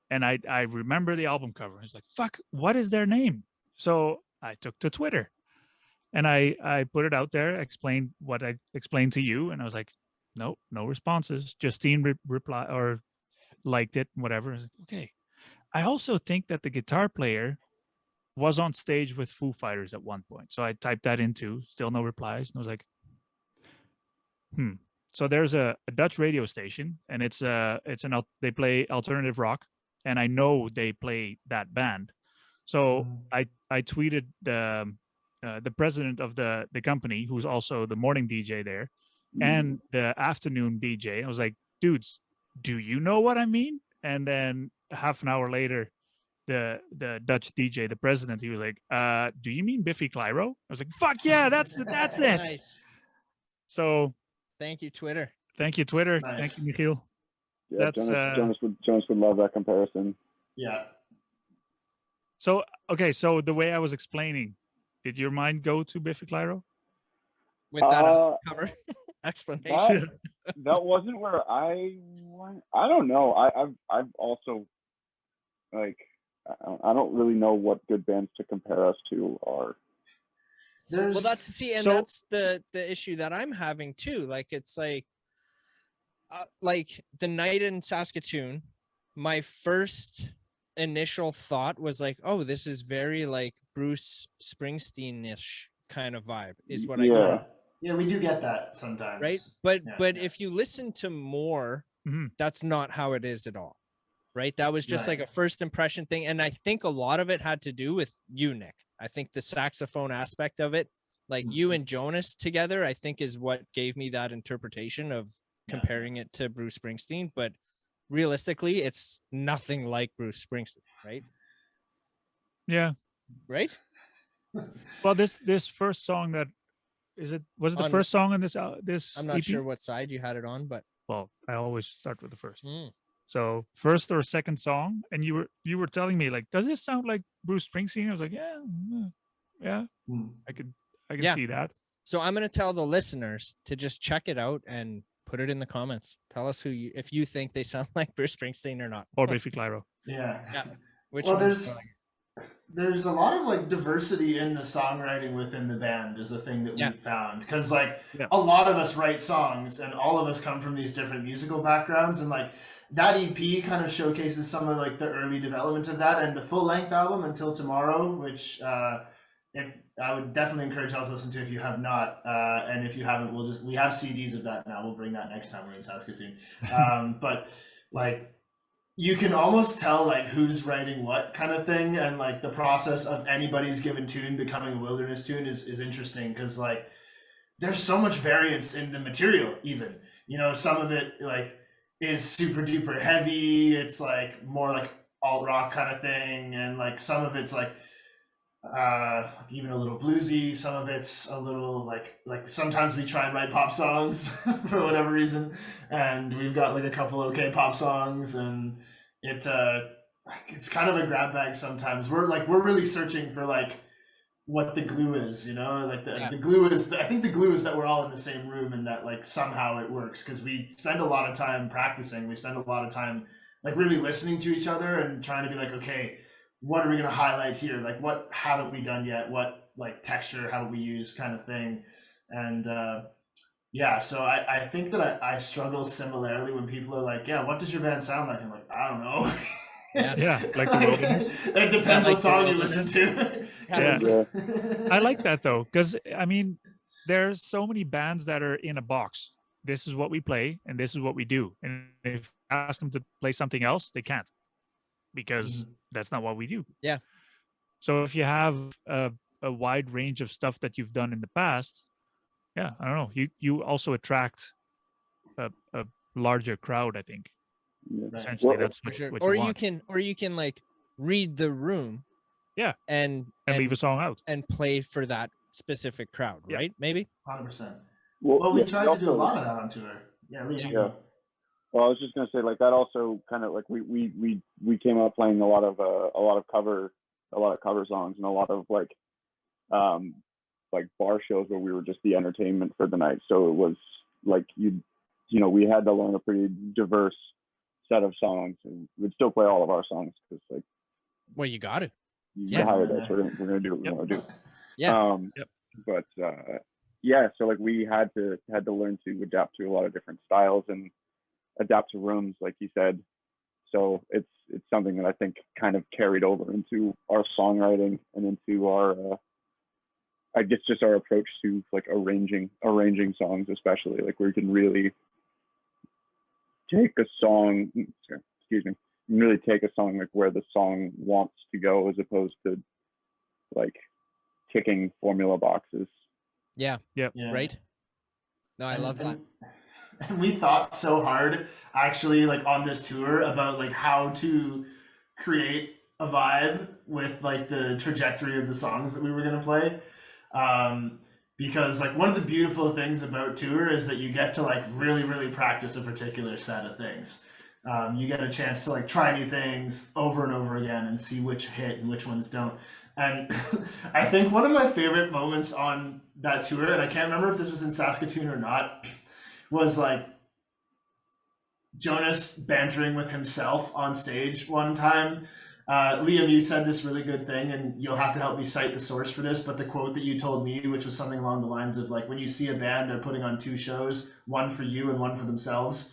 and I remember the album cover. I was like, fuck, what is their name? So I took to Twitter, and I put it out there, explained what I explained to you, and I was like, no responses. Justine reply or liked it, whatever. I was like, okay. I also think that the guitar player was on stage with Foo Fighters at one point. So I typed that into, still no replies. And I was like, So there's a Dutch radio station, and they play alternative rock, and I know they play that band. So I tweeted the president of the company, who's also the morning DJ there, and the afternoon DJ. I was like, dudes, do you know what I mean? And then half an hour later, the Dutch DJ, the president, he was like, do you mean Biffy Clyro? I was like, fuck yeah, that's it. Nice. So thank you, Twitter. Thank you, Twitter. Nice. Thank you, Nikhil. Yeah, That's Jonas would love that comparison. Yeah. So okay, so the way I was explaining, did your mind go to Biffy Clyro? With that cover explanation. That wasn't where I went. I don't know. I've also, like, I don't really know what good bands to compare us to are. Well, that's the issue that I'm having too. Like, it's like the night in Saskatoon, my first initial thought was like, oh, this is very like Bruce Springsteen-ish kind of vibe is what I got. Yeah, we do get that sometimes. Right. But if you listen to more, that's not how it is at all. Right. That was just like a first impression thing. And I think a lot of it had to do with you, Nick. I think the saxophone aspect of it, like you and Jonas together, I think is what gave me that interpretation of comparing it to Bruce Springsteen. But realistically, it's nothing like Bruce Springsteen, right? Yeah. Right. Well, this first song was it the first song on this I'm not EP? sure what side you had it on, but well, I always start with the first. So first or second song, and you were telling me like, does this sound like Bruce Springsteen? I was like, yeah, I can see that. So I'm gonna tell the listeners to just check it out and put it in the comments. Tell us if you think they sound like Bruce Springsteen or not, or Biffy Clyro. Yeah. Which well, there's a lot of like diversity in the songwriting within the band is a thing that we've found, because like a lot of us write songs and all of us come from these different musical backgrounds, and like that EP kind of showcases some of like the early development of that, and the full length album Until Tomorrow, which if I would definitely encourage y'all to listen to if you have not, and if you haven't, we have CDs of that now. We'll bring that next time we're in Saskatoon. But like, you can almost tell like who's writing what kind of thing, and like the process of anybody's given tune becoming a wilderness tune is interesting, because like there's so much variance in the material. Even, you know, some of it like is super duper heavy. It's like more like alt rock kind of thing, and like some of it's like even a little bluesy. Some of it's a little like sometimes we try and write pop songs for whatever reason, and we've got like a couple okay pop songs, and it it's kind of a grab bag sometimes. We're really searching for like what the glue is, you know, like the glue is I think the glue is that we're all in the same room and that like somehow it works, because we spend a lot of time practicing. We spend a lot of time like really listening to each other and trying to be like, okay, what are we going to highlight here? Like what haven't we done yet? What like texture haven't we used, kind of thing. And yeah, so I think that I struggle similarly when people are like, yeah, what does your band sound like? I'm like, I don't know. Yeah, like the Wilderness. It depends what song you listen to. Yeah. I like that though, because I mean, there's so many bands that are in a box. This is what we play, and this is what we do. And if you ask them to play something else, they can't, because that's not what we do. Yeah. So if you have a wide range of stuff that you've done in the past, yeah, I don't know. You also attract a larger crowd, I think. Essentially, that's what, sure. what Or you want. you can like read the room. Yeah. And leave a song out and play for that specific crowd, right? Maybe 100%. Well, Well, we yeah, tried to do a lot of that on tour. Yeah, Lee, you Yeah. go. Well, I was just gonna say, like, that also kind of like we came out playing a lot of cover songs and a lot of like bar shows where we were just the entertainment for the night. So it was like you know, we had to learn a pretty diverse set of songs, and we'd still play all of our songs because like, well, you got to. You hired us. We're gonna do what we want to do. Yeah. But yeah, so like we had to learn to adapt to a lot of different styles and adapt to rooms, like you said. So it's something that I think kind of carried over into our songwriting and into our I guess just our approach to like arranging songs, especially like where you can really take a song, excuse me, you can really take a song like where the song wants to go, as opposed to like ticking formula boxes. Yeah. Right. No, I love that. And we thought so hard actually like on this tour about like how to create a vibe with like the trajectory of the songs that we were going to play. Because like one of the beautiful things about tour is that you get to like really, really practice a particular set of things. You get a chance to like try new things over and over again and see which hit and which ones don't. And I think one of my favorite moments on that tour, and I can't remember if this was in Saskatoon or not, was like Jonas bantering with himself on stage one time. Liam, you said this really good thing, and you'll have to help me cite the source for this, but the quote that you told me, which was something along the lines of like, when you see a band, they're putting on two shows, one for you and one for themselves.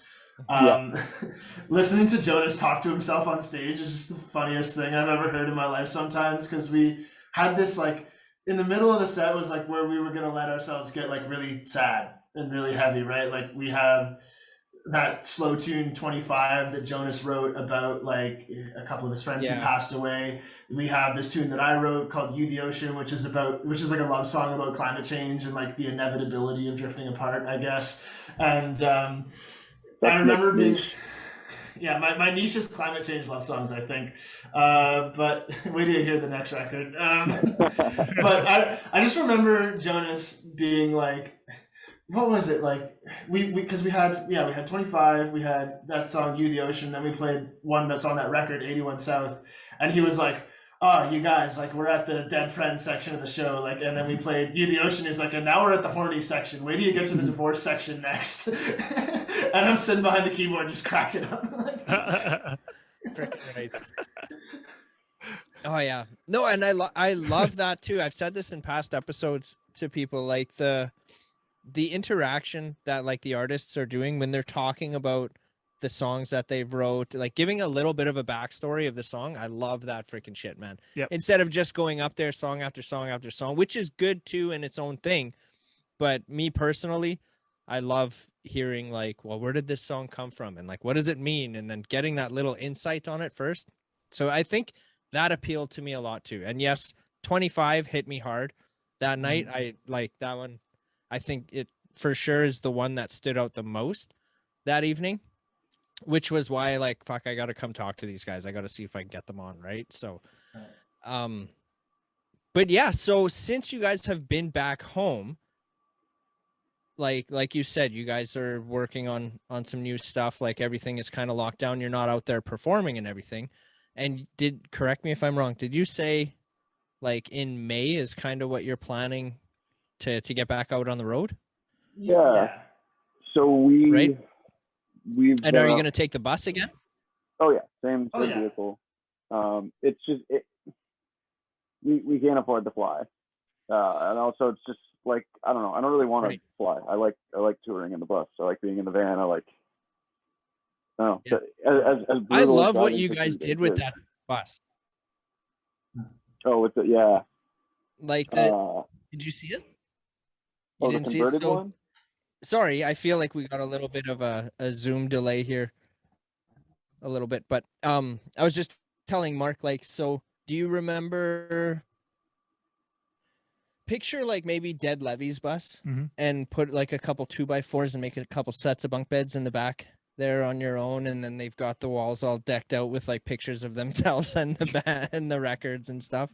Listening to Jonas talk to himself on stage is just the funniest thing I've ever heard in my life sometimes, because we had this like, in the middle of the set was like where we were going to let ourselves get like really sad and really heavy, right? Like we have that slow tune 25 that Jonas wrote about like a couple of his friends who passed away. We have this tune that I wrote called You the Ocean, which is like a love song about climate change and like the inevitability of drifting apart, I guess. And I remember being my niche is climate change love songs, I think. But wait till you hear the next record. But I just remember Jonas being like, what was it like? Because we had 25, we had that song You the Ocean, then we played one that's on that record 81 South, and he was like, oh, you guys, like we're at the Dead Friends section of the show, like, and then we played You the Ocean. Is like, and now we're at the horny section. Wait till you get to the divorce section next. And I'm sitting behind the keyboard just cracking up. Right. Oh yeah, no, and I love that too. I've said this in past episodes to people, like the interaction that like the artists are doing when they're talking about the songs that they've wrote, like giving a little bit of a backstory of the song. I love that freaking shit, man. Instead of just going up there song after song after song, which is good too in its own thing. But me personally, I love hearing like, well, where did this song come from? And like, what does it mean? And then getting that little insight on it first. So I think that appealed to me a lot too. And yes, 25 hit me hard that night. I like that one. I think it for sure is the one that stood out the most that evening. which was why like, fuck, I got to come talk to these guys. I got to see if I can get them on. Right. So, but yeah, so since you guys have been back home, like you said, you guys are working on some new stuff. Like everything is kind of locked down. You're not out there performing and everything. And correct me if I'm wrong, did you say like in May is kind of what you're planning to get back out on the road? Yeah. So we've and are you going to take the bus again? Oh yeah, same vehicle. It's just we can't afford to fly, and also it's just like I don't know. I don't really want to fly. I like touring in the bus. I like being in the van. I like. No, I love what you guys did with that bus. Oh, with the Like the, did you see it? You didn't see it? One? Sorry, I feel like we got a little bit of a Zoom delay here. A little bit, but I was just telling Mark, like, so do you remember picture like maybe Dead Levy's bus and put like a couple 2x4s and make a couple sets of bunk beds in the back there on your own, and then they've got the walls all decked out with like pictures of themselves and the band and the records and stuff?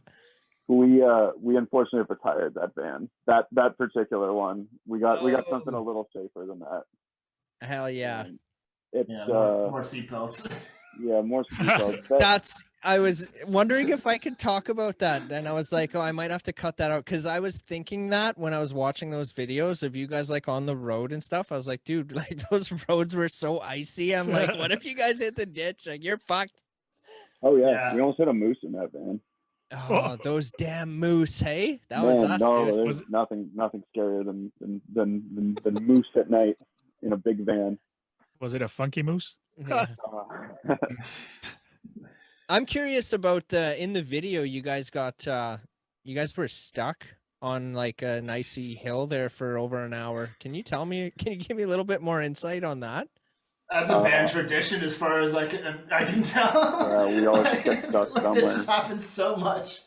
We unfortunately retired that van. That particular one. We got something a little safer than that. Hell yeah. And it's more seatbelts. Yeah, more seatbelts. I was wondering if I could talk about that. Then I was like, oh, I might have to cut that out, because I was thinking that when I was watching those videos of you guys like on the road and stuff. I was like, dude, like those roads were so icy. I'm like, what if you guys hit the ditch? Like, you're fucked. Oh yeah. We almost hit a moose in that van. Oh, those damn moose! Hey, that was us. No, dude. there's nothing scarier than moose at night in a big van. Was it a funky moose? Yeah. I'm curious about in the video you guys got you guys were stuck on like an icy hill there for over an hour. Can you give me a little bit more insight on that? That's a band tradition, as far as I can tell. Yeah, we always get stuck somewhere. This just happens so much.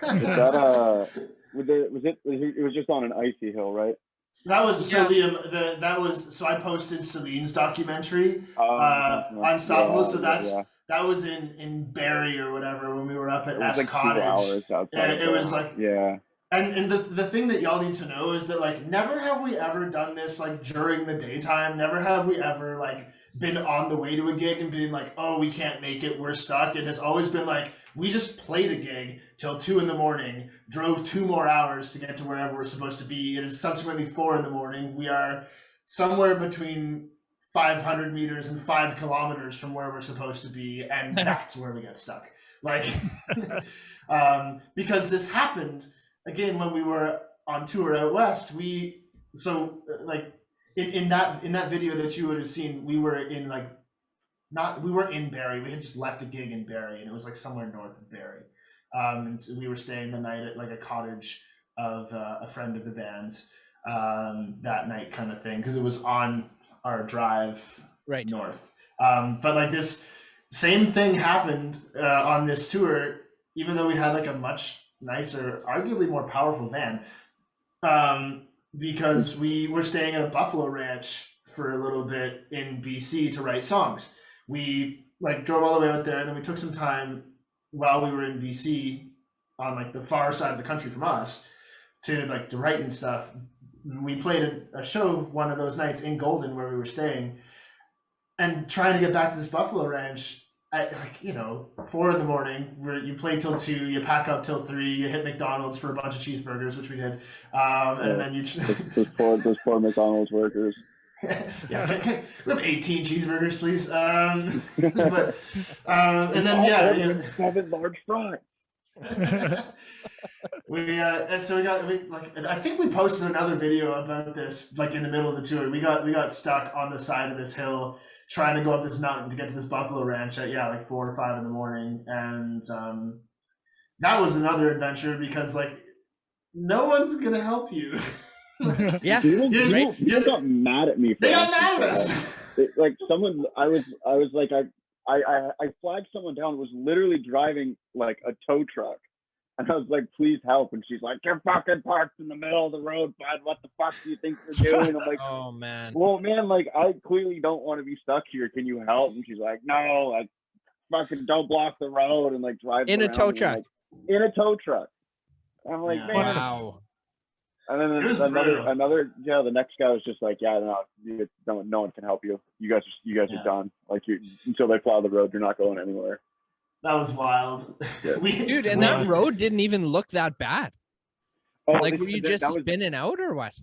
It was just on an icy hill, right? That was so Liam. So I posted Celine's documentary, Unstoppable. So that was in Barrie or whatever when we were up at F's like Cottage. 2 hours outside. It was like And the thing that y'all need to know is that like never have we ever done this like during the daytime. Never have we ever like been on the way to a gig and been like, oh, we can't make it, we're stuck. It has always been like we just played a gig till 2 a.m, drove 2 more hours to get to wherever we're supposed to be. It is subsequently 4 a.m. We are somewhere between 500 meters and 5 kilometers from where we're supposed to be, and that's where we get stuck. Like, because this happened again when we were on tour out west. In that video that you would have seen, we were in we weren't in Barrie. We had just left a gig in Barrie, and it was like somewhere north of Barrie. And so we were staying the night at like a cottage of a friend of the band's that night, kind of thing, because it was on our drive north. But like this same thing happened on this tour, even though we had like a much nicer, arguably more powerful van, because we were staying at a buffalo ranch for a little bit in BC to write songs. We like drove all the way out there, and then we took some time while we were in BC on like the far side of the country from us to write and stuff. We played a show one of those nights in Golden where we were staying, and trying to get back to this buffalo ranch at 4 a.m. You play till 2, you pack up till 3, you hit McDonald's for a bunch of cheeseburgers, which we did, and then you those poor McDonald's workers. Yeah, we have 18 cheeseburgers, please. And then 7 large fries. I think we posted another video about this like in the middle of the tour. We got stuck on the side of this hill trying to go up this mountain to get to this buffalo ranch at 4 or 5 in the morning, and that was another adventure because like no one's gonna help you. Yeah, you got mad at me. They got mad at us. Like someone, I was like I flagged someone down. Was literally driving like a tow truck And I was like, please help. And she's like, you're fucking parked in the middle of the road, bud. What the fuck do you think you're doing? I'm like, Oh man. well, man, like, I clearly don't want to be stuck here. Can you help? And she's like, no, like, fucking don't block the road, and like drive In a around tow me, truck. like, in a tow truck. And I'm like, Yeah. man. Wow. And then It was brutal. another, the next guy was just like, yeah, no one can help you. You guys Yeah. are done. Like, until they plow the road, you're not going anywhere. That was wild. Yeah. Dude, and that road didn't even look that bad. Oh, Like, were you just that was, spinning out or what?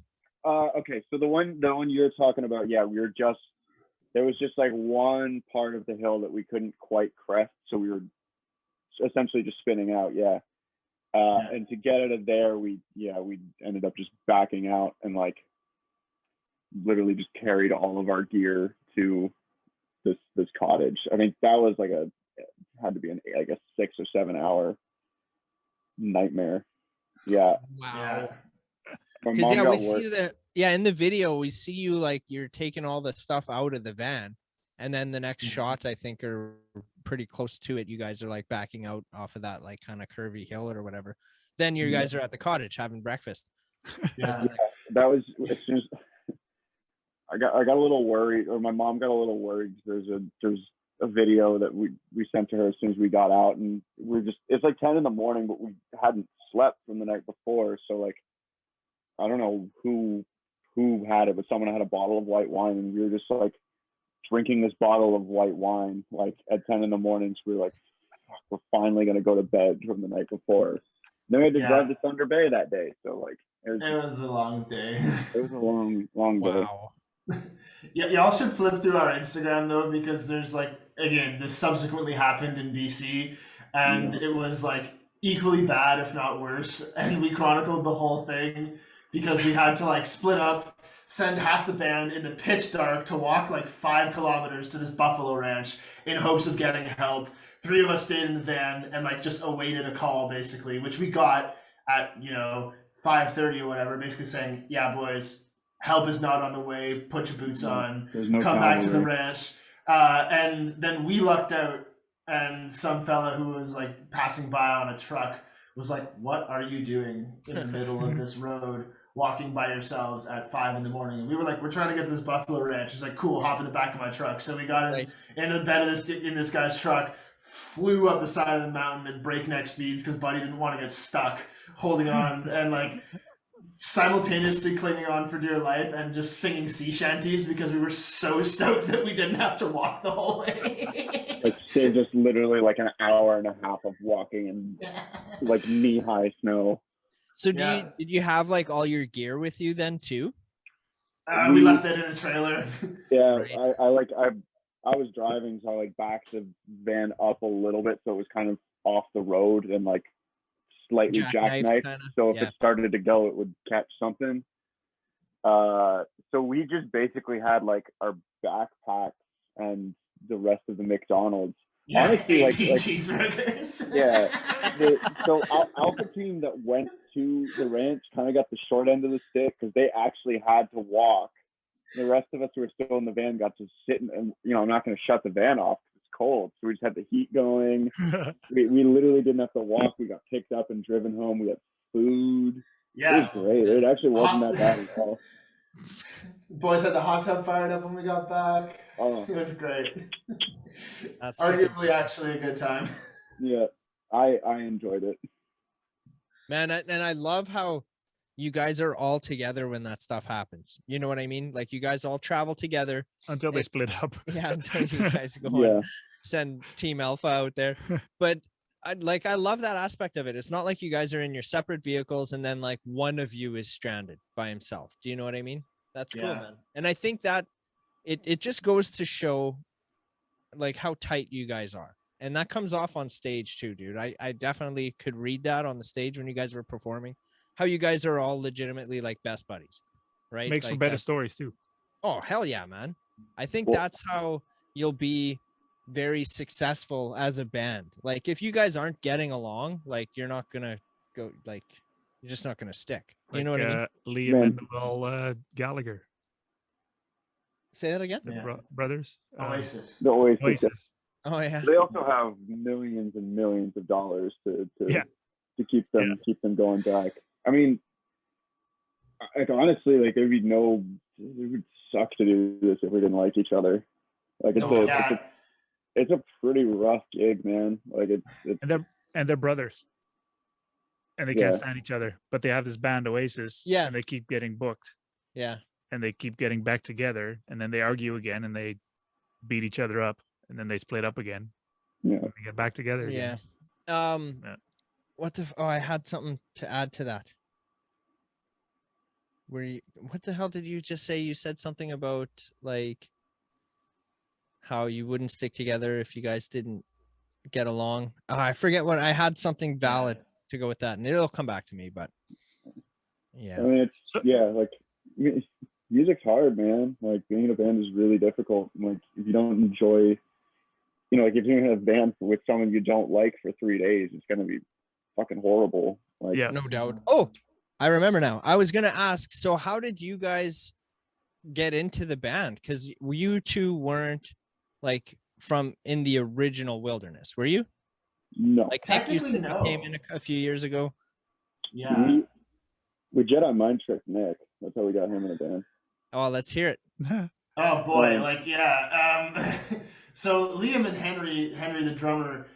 okay, so the one you're talking about, yeah, there was just like one part of the hill that we couldn't quite crest, so we were essentially just spinning out, yeah. And to get out of there, we ended up just backing out and like literally just carried all of our gear to this cottage. I think that was like had to be like a 6 or 7 hour nightmare. Yeah. Wow. My Because mom we got work. see in the video we see you like you're taking all the stuff out of the van, and then the next shot I think are pretty close to it. You guys are like backing out off of that like kind of curvy hill or whatever. Then you guys are at the cottage having breakfast. Yeah. That was as soon as I got a little worried, or my mom got a little worried. There's a video that we sent to her as soon as we got out, and it's like 10 in the morning, but we hadn't slept from the night before, so like I don't know who had it, but someone had a bottle of white wine, and we were just like drinking this bottle of white wine like at 10 in the morning. So we were like, fuck, we're finally gonna go to bed from the night before. And then we had to drive to Thunder Bay that day, so like it was a long day. It was a long day. Wow. Yeah, y'all should flip through our Instagram though, because there's like, again, this subsequently happened in BC, and it was like equally bad, if not worse. And we chronicled the whole thing because we had to like split up, send half the band in the pitch dark to walk like 5 kilometers to this buffalo ranch in hopes of getting help. 3 of us stayed in the van and like just awaited a call basically, which we got at 5:30 or whatever, basically saying, yeah, boys, help is not on the way, put your boots on, come back to the ranch. And then we lucked out, and some fella who was like passing by on a truck was like, what are you doing in the middle of this road walking by yourselves at 5 in the morning? And we were like, we're trying to get to this buffalo ranch. He's like, cool, hop in the back of my truck. So we got in the bed of in this guy's truck, flew up the side of the mountain at breakneck speeds because Buddy didn't want to get stuck holding on, and like simultaneously clinging on for dear life and just singing sea shanties because we were so stoked that we didn't have to walk the whole way. Like saved us literally like an hour and a half of walking in like knee-high snow. So did you have like all your gear with you then too? We left that in a trailer. Yeah, right. I was driving, so I like backed the van up a little bit so it was kind of off the road and like slightly jackknife. So if it started to go, it would catch something. So we just basically had like our backpacks and the rest of the McDonald's. Yeah, honestly, 18 cheeseburgers. Yeah. So Alpha team that went to the ranch kind of got the short end of the stick because they actually had to walk. The rest of us who were still in the van got to sit and I'm not going to shut the van off because it's cold. So we just had the heat going. we literally didn't have to walk. We got picked up and driven home. We had food. Yeah. It was great. It actually wasn't that bad at all. Boys had the hot tub fired up when we got back. Oh. It was great. That's arguably actually a good time. Yeah, I enjoyed it. Man, and I love how you guys are all together when that stuff happens. You know what I mean? Like you guys all travel together until they split up. Yeah, until you guys go and send Team Alpha out there. But I love that aspect of it. It's not like you guys are in your separate vehicles and then like one of you is stranded by himself. Do you know what I mean? That's cool, man. And I think that it just goes to show like how tight you guys are. And that comes off on stage too, dude. I definitely could read that on the stage when you guys were performing. How you guys are all legitimately like best buddies, right? Makes like for better stories too. Oh, hell yeah, man. I think that's how you'll be very successful as a band. Like if you guys aren't getting along, like you're not gonna go, like you're just not gonna stick. Do you know what I mean? Liam and Noel Gallagher. Say that again? The brothers. Oasis. The Oasis. Oh yeah. They also have millions and millions of dollars to to keep them going back. I mean, like honestly, like it would suck to do this if we didn't like each other. Like it's a pretty rough gig, man. Like it's and they're brothers, and they can't stand each other, but they have this band Oasis, and they keep getting booked, and they keep getting back together, and then they argue again, and they beat each other up, and then they split up again. They get back together again. What the? Oh, I had something to add to that. What the hell did you just say? You said something about like how you wouldn't stick together if you guys didn't get along. I forget what I had, something valid to go with that, and it'll come back to me. But I mean, like music's hard, man. Like being in a band is really difficult. Like if you don't enjoy, like if you're in a band with someone you don't like for 3 days, it's gonna be fucking horrible. Like no doubt. Oh, I remember now. I was gonna ask, so how did you guys get into the band? Because you two weren't like from in the original Wilderness, were you? No. Like technically, no. Came in a few years ago. Yeah. We Jedi mind tricked Nick. That's how we got him in the band. Oh, let's hear it. Oh boy, so Liam and Henry the drummer,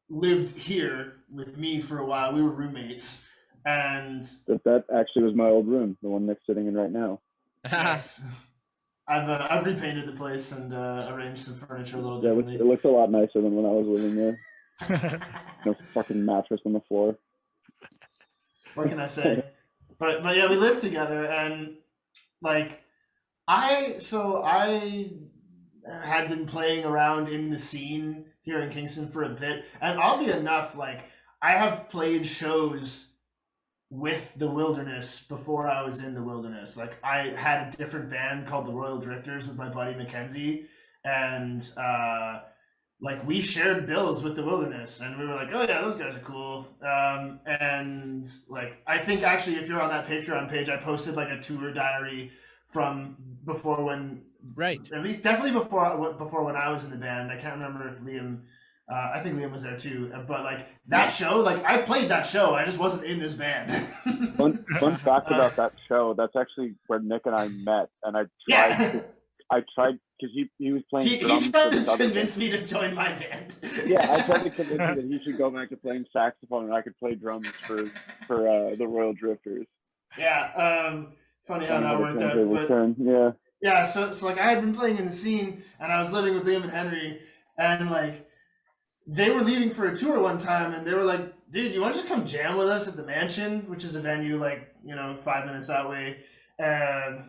lived here with me for a while. We were roommates, and that actually was my old room, the one Nick's sitting in right now. Yes. I've repainted the place and arranged some furniture a little differently. It looks a lot nicer than when I was living there. No fucking mattress on the floor. What can I say? But yeah, we lived together, and like I had been playing around in the scene here in Kingston for a bit, and oddly enough, like I have played shows with the Wilderness before I was in the Wilderness. Like I had a different band called the Royal Drifters with my buddy Mackenzie, and like we shared bills with the Wilderness, and we were like, oh yeah, those guys are cool. And like I think actually if you're on that Patreon page, I posted like a tour diary from before when, at least definitely before when I was in the band. I can't remember if Liam, I think Liam was there too, but like that show, like I played that show, I just wasn't in this band. Fun fact about that show, that's actually where Nick and I met, and I tried because he was playing drums. He tried to convince me to join my band. I tried to convince him that he should go back to playing saxophone and I could play drums for the Royal Drifters. Funny how that worked out. But so like I had been playing in the scene, and I was living with Liam and Henry, and like they were leaving for a tour one time, and they were like, dude, you want to just come jam with us at the Mansion, which is a venue like 5 minutes that way,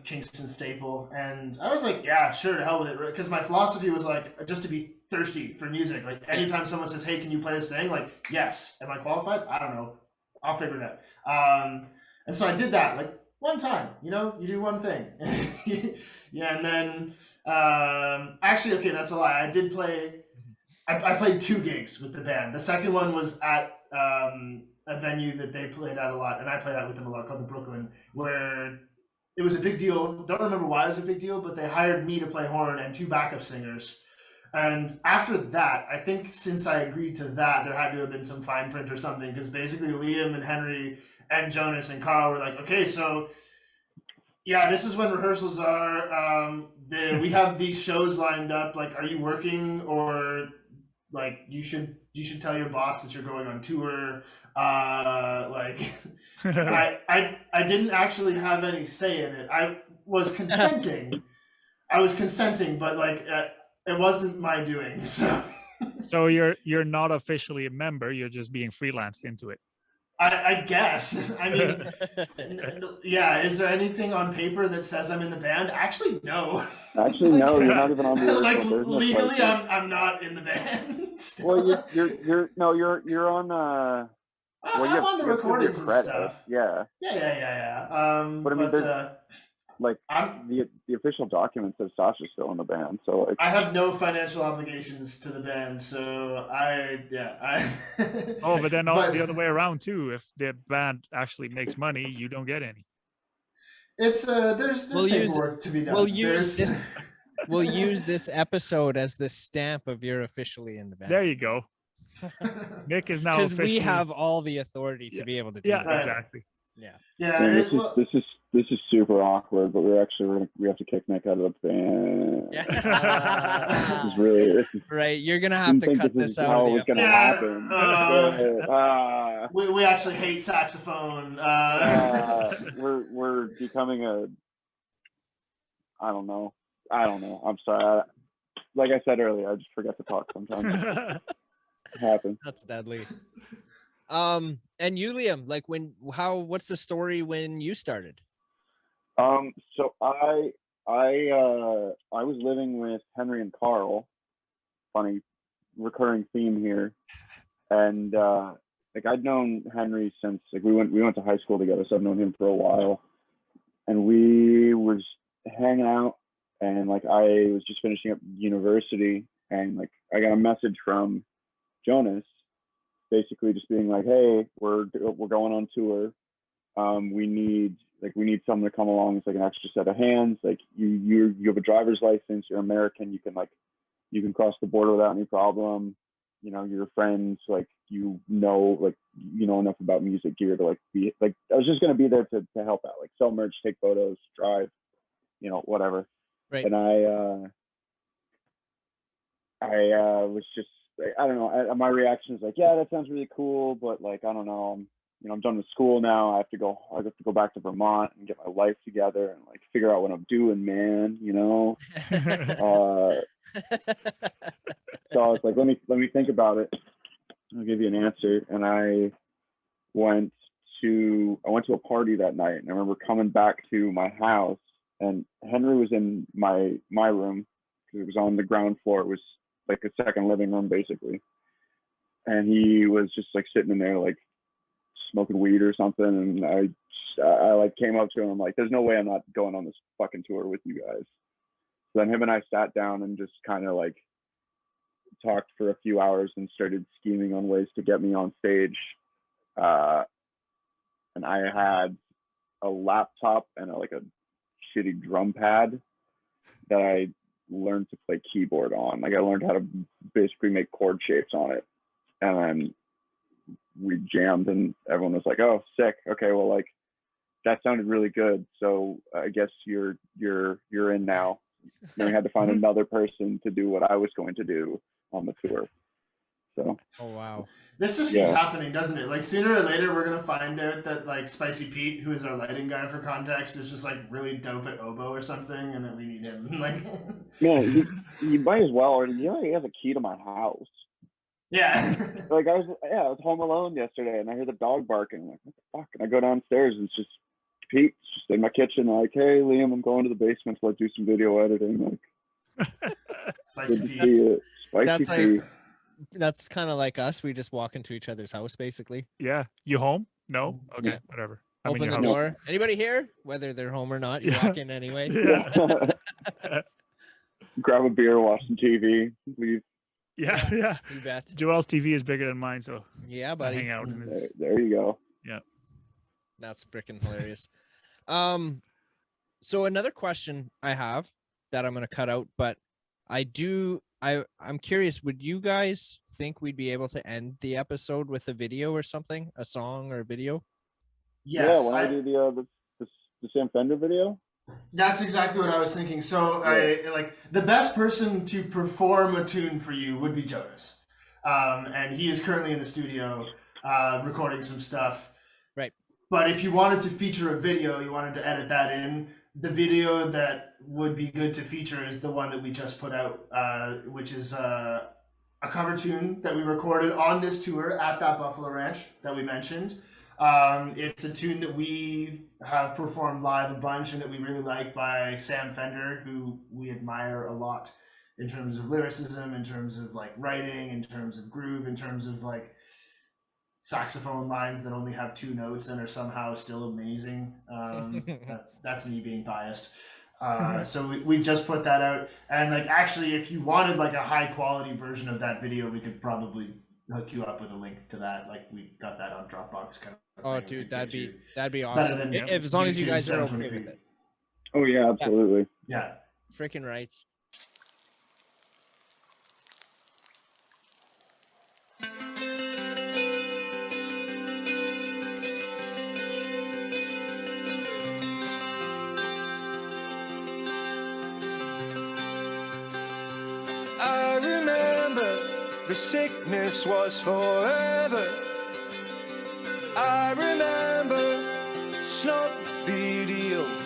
Kingston staple. And I was like, yeah, sure, to hell with it, because my philosophy was like just to be thirsty for music. Like anytime someone says, hey, can you play this thing, like, yes. Am I qualified? I don't know, I'll figure it out. And so I did that like one time, you do one thing. And then actually, okay, that's a lie. I did play, I played 2 gigs with the band. The second one was at a venue that they played at a lot, and I played at with them a lot, called the Brooklyn, where it was a big deal. Don't remember why it was a big deal, but they hired me to play horn and 2 backup singers. And after that, I think since I agreed to that, there had to have been some fine print or something, because basically Liam and Henry and Jonas and Carl were like, okay, so yeah, this is when rehearsals are. We have these shows lined up. Like, are you working, or like you should tell your boss that you're going on tour. Like I didn't actually have any say in it. I was consenting. But like it wasn't my doing. So you're not officially a member. You're just being freelanced into it. I guess. I mean, yeah. Is there anything on paper that says I'm in the band? Actually, no. Actually, no. You're not even on the like legally, I'm not in the band. Well, you're on. Well, I'm on the recordings and stuff. Yeah. But I mean, the official document says Sasha's still in the band, so like, I have no financial obligations to the band, so Oh, but then the other way around too. If the band actually makes money, you don't get any. It's there's paperwork to be done. We'll use this episode as the stamp of you're officially in the band. There you go. Nick is now Because we officially. have all the authority to Yeah. be able to do Yeah, that. Right. exactly. Yeah. Yeah, Man, it, well, this is super awkward, but we have to kick Nick out of the band. This Yeah. is really this is, Right. You're gonna have didn't to think cut this this is out how of it was the gonna episode. happen. we actually hate saxophone. We're becoming a I don't know. I'm sorry. Like I said earlier, I just forget to talk sometimes. It happens. That's deadly. And you, Liam, like what's the story when you started? So I was living with Henry and Carl. Funny recurring theme here. And like I'd known Henry since like we went to high school together, so I've known him for a while. And we was hanging out, and like I was just finishing up university, and like I got a message from Jonas, basically just being like, "Hey, we're going on tour. We need someone to come along. It's like an extra set of hands. Like you have a driver's license. You're American. You can cross the border without any problem. You know, your friends, like you know enough about music gear to like be like I was just gonna be there to help out, like sell merch, take photos, drive, you know, whatever." Right. And I was just like, I don't know. My reaction is like, yeah, that sounds really cool, but like I don't know. I'm done with school now. I have to go back to Vermont and get my life together and like figure out what I'm doing, man. You know. So I was like, let me think about it. I'll give you an answer. And I went to a party that night, and I remember coming back to my house, and Henry was in my room because it was on the ground floor. It was like a second living room basically, and he was just like sitting in there like smoking weed or something. And I like came up to him. I'm like, "There's no way I'm not going on this fucking tour with you guys." So then him and I sat down and just kind of like talked for a few hours and started scheming on ways to get me on stage. And I had a laptop and a shitty drum pad that I learned to play keyboard on. Like I learned how to basically make chord shapes on it. And then we jammed and everyone was like, "Oh, sick. Okay, well, like that sounded really good. So I guess you're in now." Then we had to find another person to do what I was going to do on the tour. So Oh wow. This just keeps happening, doesn't it? Like sooner or later, we're gonna find out that like Spicy Pete, who is our lighting guy for context, is just like really dope at oboe or something, and then we need him. Like, man, he might as well. Or he has a key to my house. yeah. Like I was home alone yesterday, and I hear the dog barking. I'm like, what the fuck? And I go downstairs, and it's just Pete just in my kitchen. Like, "Hey, Liam, I'm going to the basement to do some video editing." Like, Spicy good to Pete. see it. Spicy That's like Pete. that's kind of like us. We just walk into each other's house basically. Yeah. You home? No? Okay, Yeah. whatever. I'm in Open your the house. door. Anybody here? Whether they're home or not, you Yeah. walk in anyway. Yeah. Grab a beer, watch some TV, leave. Yeah. You bet. Joel's TV is bigger than mine, so Yeah, I buddy. hang out in his. There you go. That's freaking hilarious. So another question I have that I'm gonna cut out, but I'm curious, would you guys think we'd be able to end the episode with a video or something? A song or a video? Yes, Yeah, when I do the Sam Fender video. That's exactly what I was thinking. So I like the best person to perform a tune for you would be Jonas, and he is currently in the studio recording some stuff. Right. But if you wanted to feature a video, you wanted to edit that in. The video that would be good to feature is the one that we just put out, which is a cover tune that we recorded on this tour at that Buffalo Ranch that we mentioned. It's a tune that we have performed live a bunch and that we really like by Sam Fender, who we admire a lot in terms of lyricism, in terms of like writing, in terms of groove, in terms of like saxophone lines that only have two notes and are somehow still amazing. That's me being biased. So we just put that out, and like actually if you wanted like a high quality version of that video, we could probably hook you up with a link to that. Like we got that on Dropbox kind of Oh, thing. dude, that'd be awesome. Than If as long as you YouTube guys are okay 720p. with it. Oh yeah, absolutely. Yeah. Freaking rights. the sickness was forever. I remember snuff videos,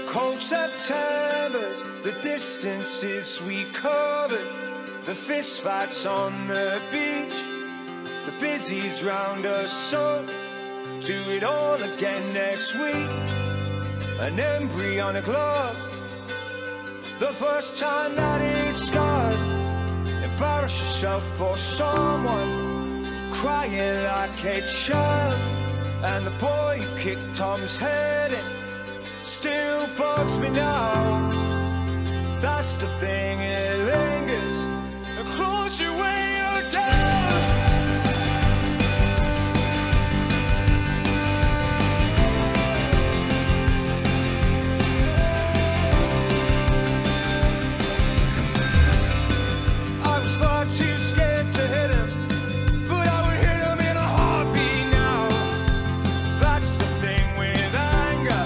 cold Septembers, the distances we covered, the fist fights on the beach, the busies round us up. Do it all again next week. An embryonic love, the first time that it's scarred. Embarrass yourself for someone, crying like a child. And the boy who kicked Tom's head in still bugs me now. That's the thing, it lingers and claws you when you're down. I was far too scared to hit him, but I would hit him in a heartbeat now. That's the thing with anger,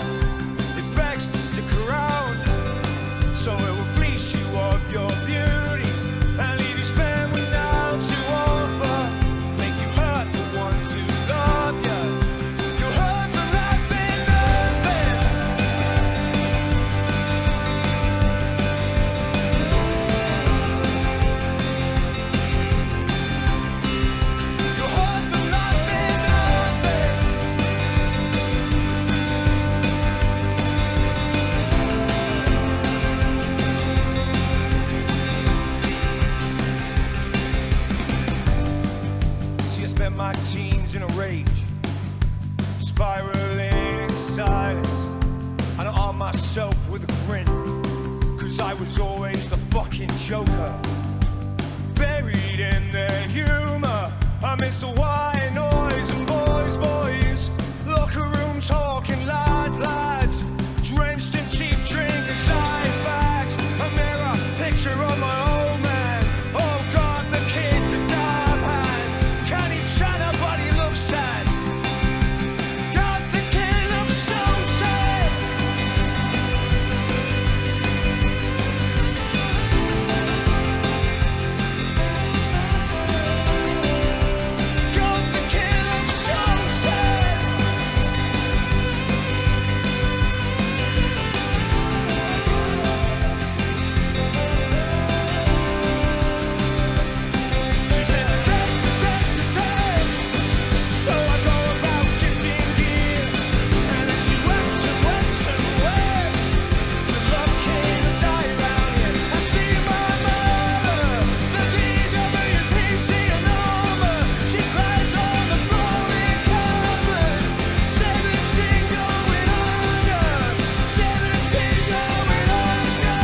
it begs to stick around. So it will fleece you of your beauty and leave you spent with now to offer. Make you hurt the ones who love you. You'll hurt them like they're nothing. You'll hurt them like they're nothing. See, I spent my teens in a rage, spiraling in silence. I don't arm myself with a grin, cause I was always the fucking joker. Buried in their humor, I miss the white noise and boys. Locker room talking, lads. Drenched in cheap drink and side bags. A mirror picture of my old man. Oh God, the kid's a dab hand. Can he chatter but he looks sad? God, the kid looks so sad. God, the kid looks so sad. She said, take. So I go about shifting gear. And then she wept. The love came to die around here. I see my mother, the DWPC enorma. She cries on the floor in coffin. 17 going under. 17 going under.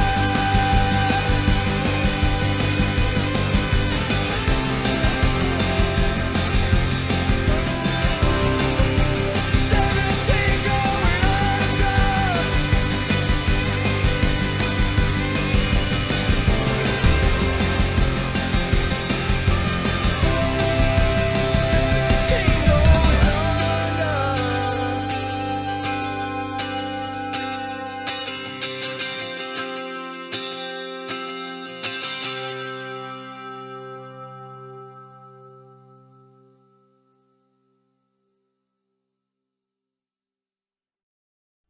17 going under.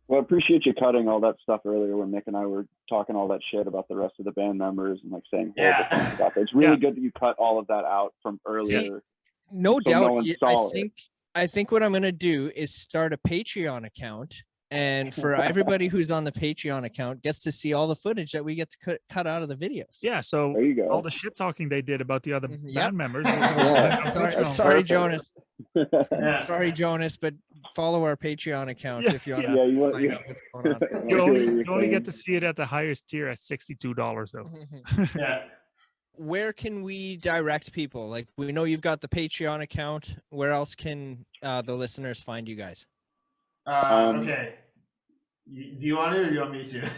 Well, I appreciate you cutting all that stuff earlier when Nick and I were talking all that shit about the rest of the band members and like saying horrible Yeah. things about it. It's really good that you cut all of that out from earlier. No So doubt. no one saw it. I think what I'm gonna do is start a Patreon account, and for everybody who's on the Patreon account gets to see all the footage that we get to cut out of the videos. Yeah, so There you go. all the shit talking they did about the other Mhm, band yep. members. Yeah. Sorry, That's sorry, perfect. Jonas. Yeah. Sorry, Jonas, but follow our Patreon account Yeah, if you want yeah, you want. find Yeah. out what's going on. I You see what only, you're you only get saying. to see it at the highest tier at $62 though. Yeah. Where can we direct people? Like, we know you've got the Patreon account. Where else can the listeners find you guys? Okay. Do you want to, or do you want me to?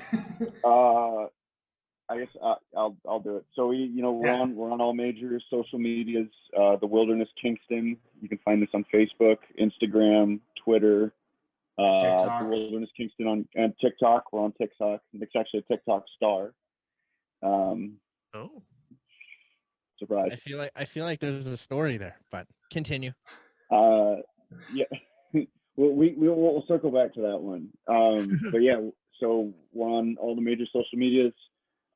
I guess I'll do it. So we're Yeah. on all major social medias. The Wilderness Kingston. You can find us on Facebook, Instagram, Twitter. TikTok. The Wilderness Kingston and TikTok. We're on TikTok. It's actually a TikTok star. Oh. Surprise. I feel like there's a story there, but continue. Yeah, we'll circle back to that one. But yeah, so we're on all the major social medias.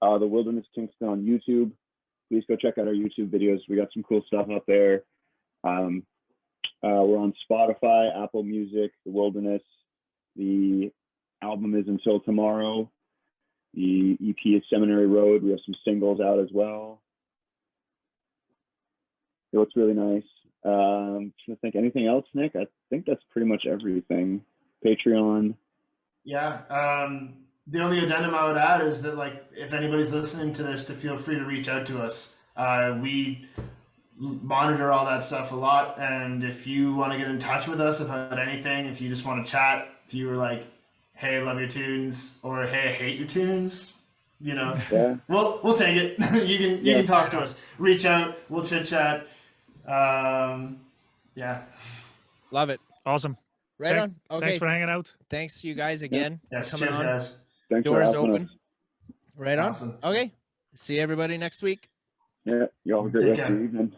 The Wilderness Kingston on YouTube. Please go check out our YouTube videos. We got some cool stuff out there. We're on Spotify, Apple Music, The Wilderness. The album is Until Tomorrow. The EP is Seminary Road. We have some singles out as well. It looks really nice. Trying to think anything else, Nick? I think that's pretty much everything. Patreon. Yeah. The only addendum I would add is that, like, if anybody's listening to this, to feel free to reach out to us. We monitor all that stuff a lot, and if you want to get in touch with us about anything, if you just want to chat, if you were like, hey, I love your tunes, or hey, I hate your tunes, you know, Yeah. we'll take it. you can talk to us. Reach out. We'll chit chat. Yeah. Love it. Awesome. Right on. Okay. Thanks for hanging out. Thanks you guys again. Yes. Coming Cheers, on. guys. Thanks Doors for having open. us. Right on. Awesome. Okay. See everybody next week. Yeah, you all have a great Take rest of care. your evening.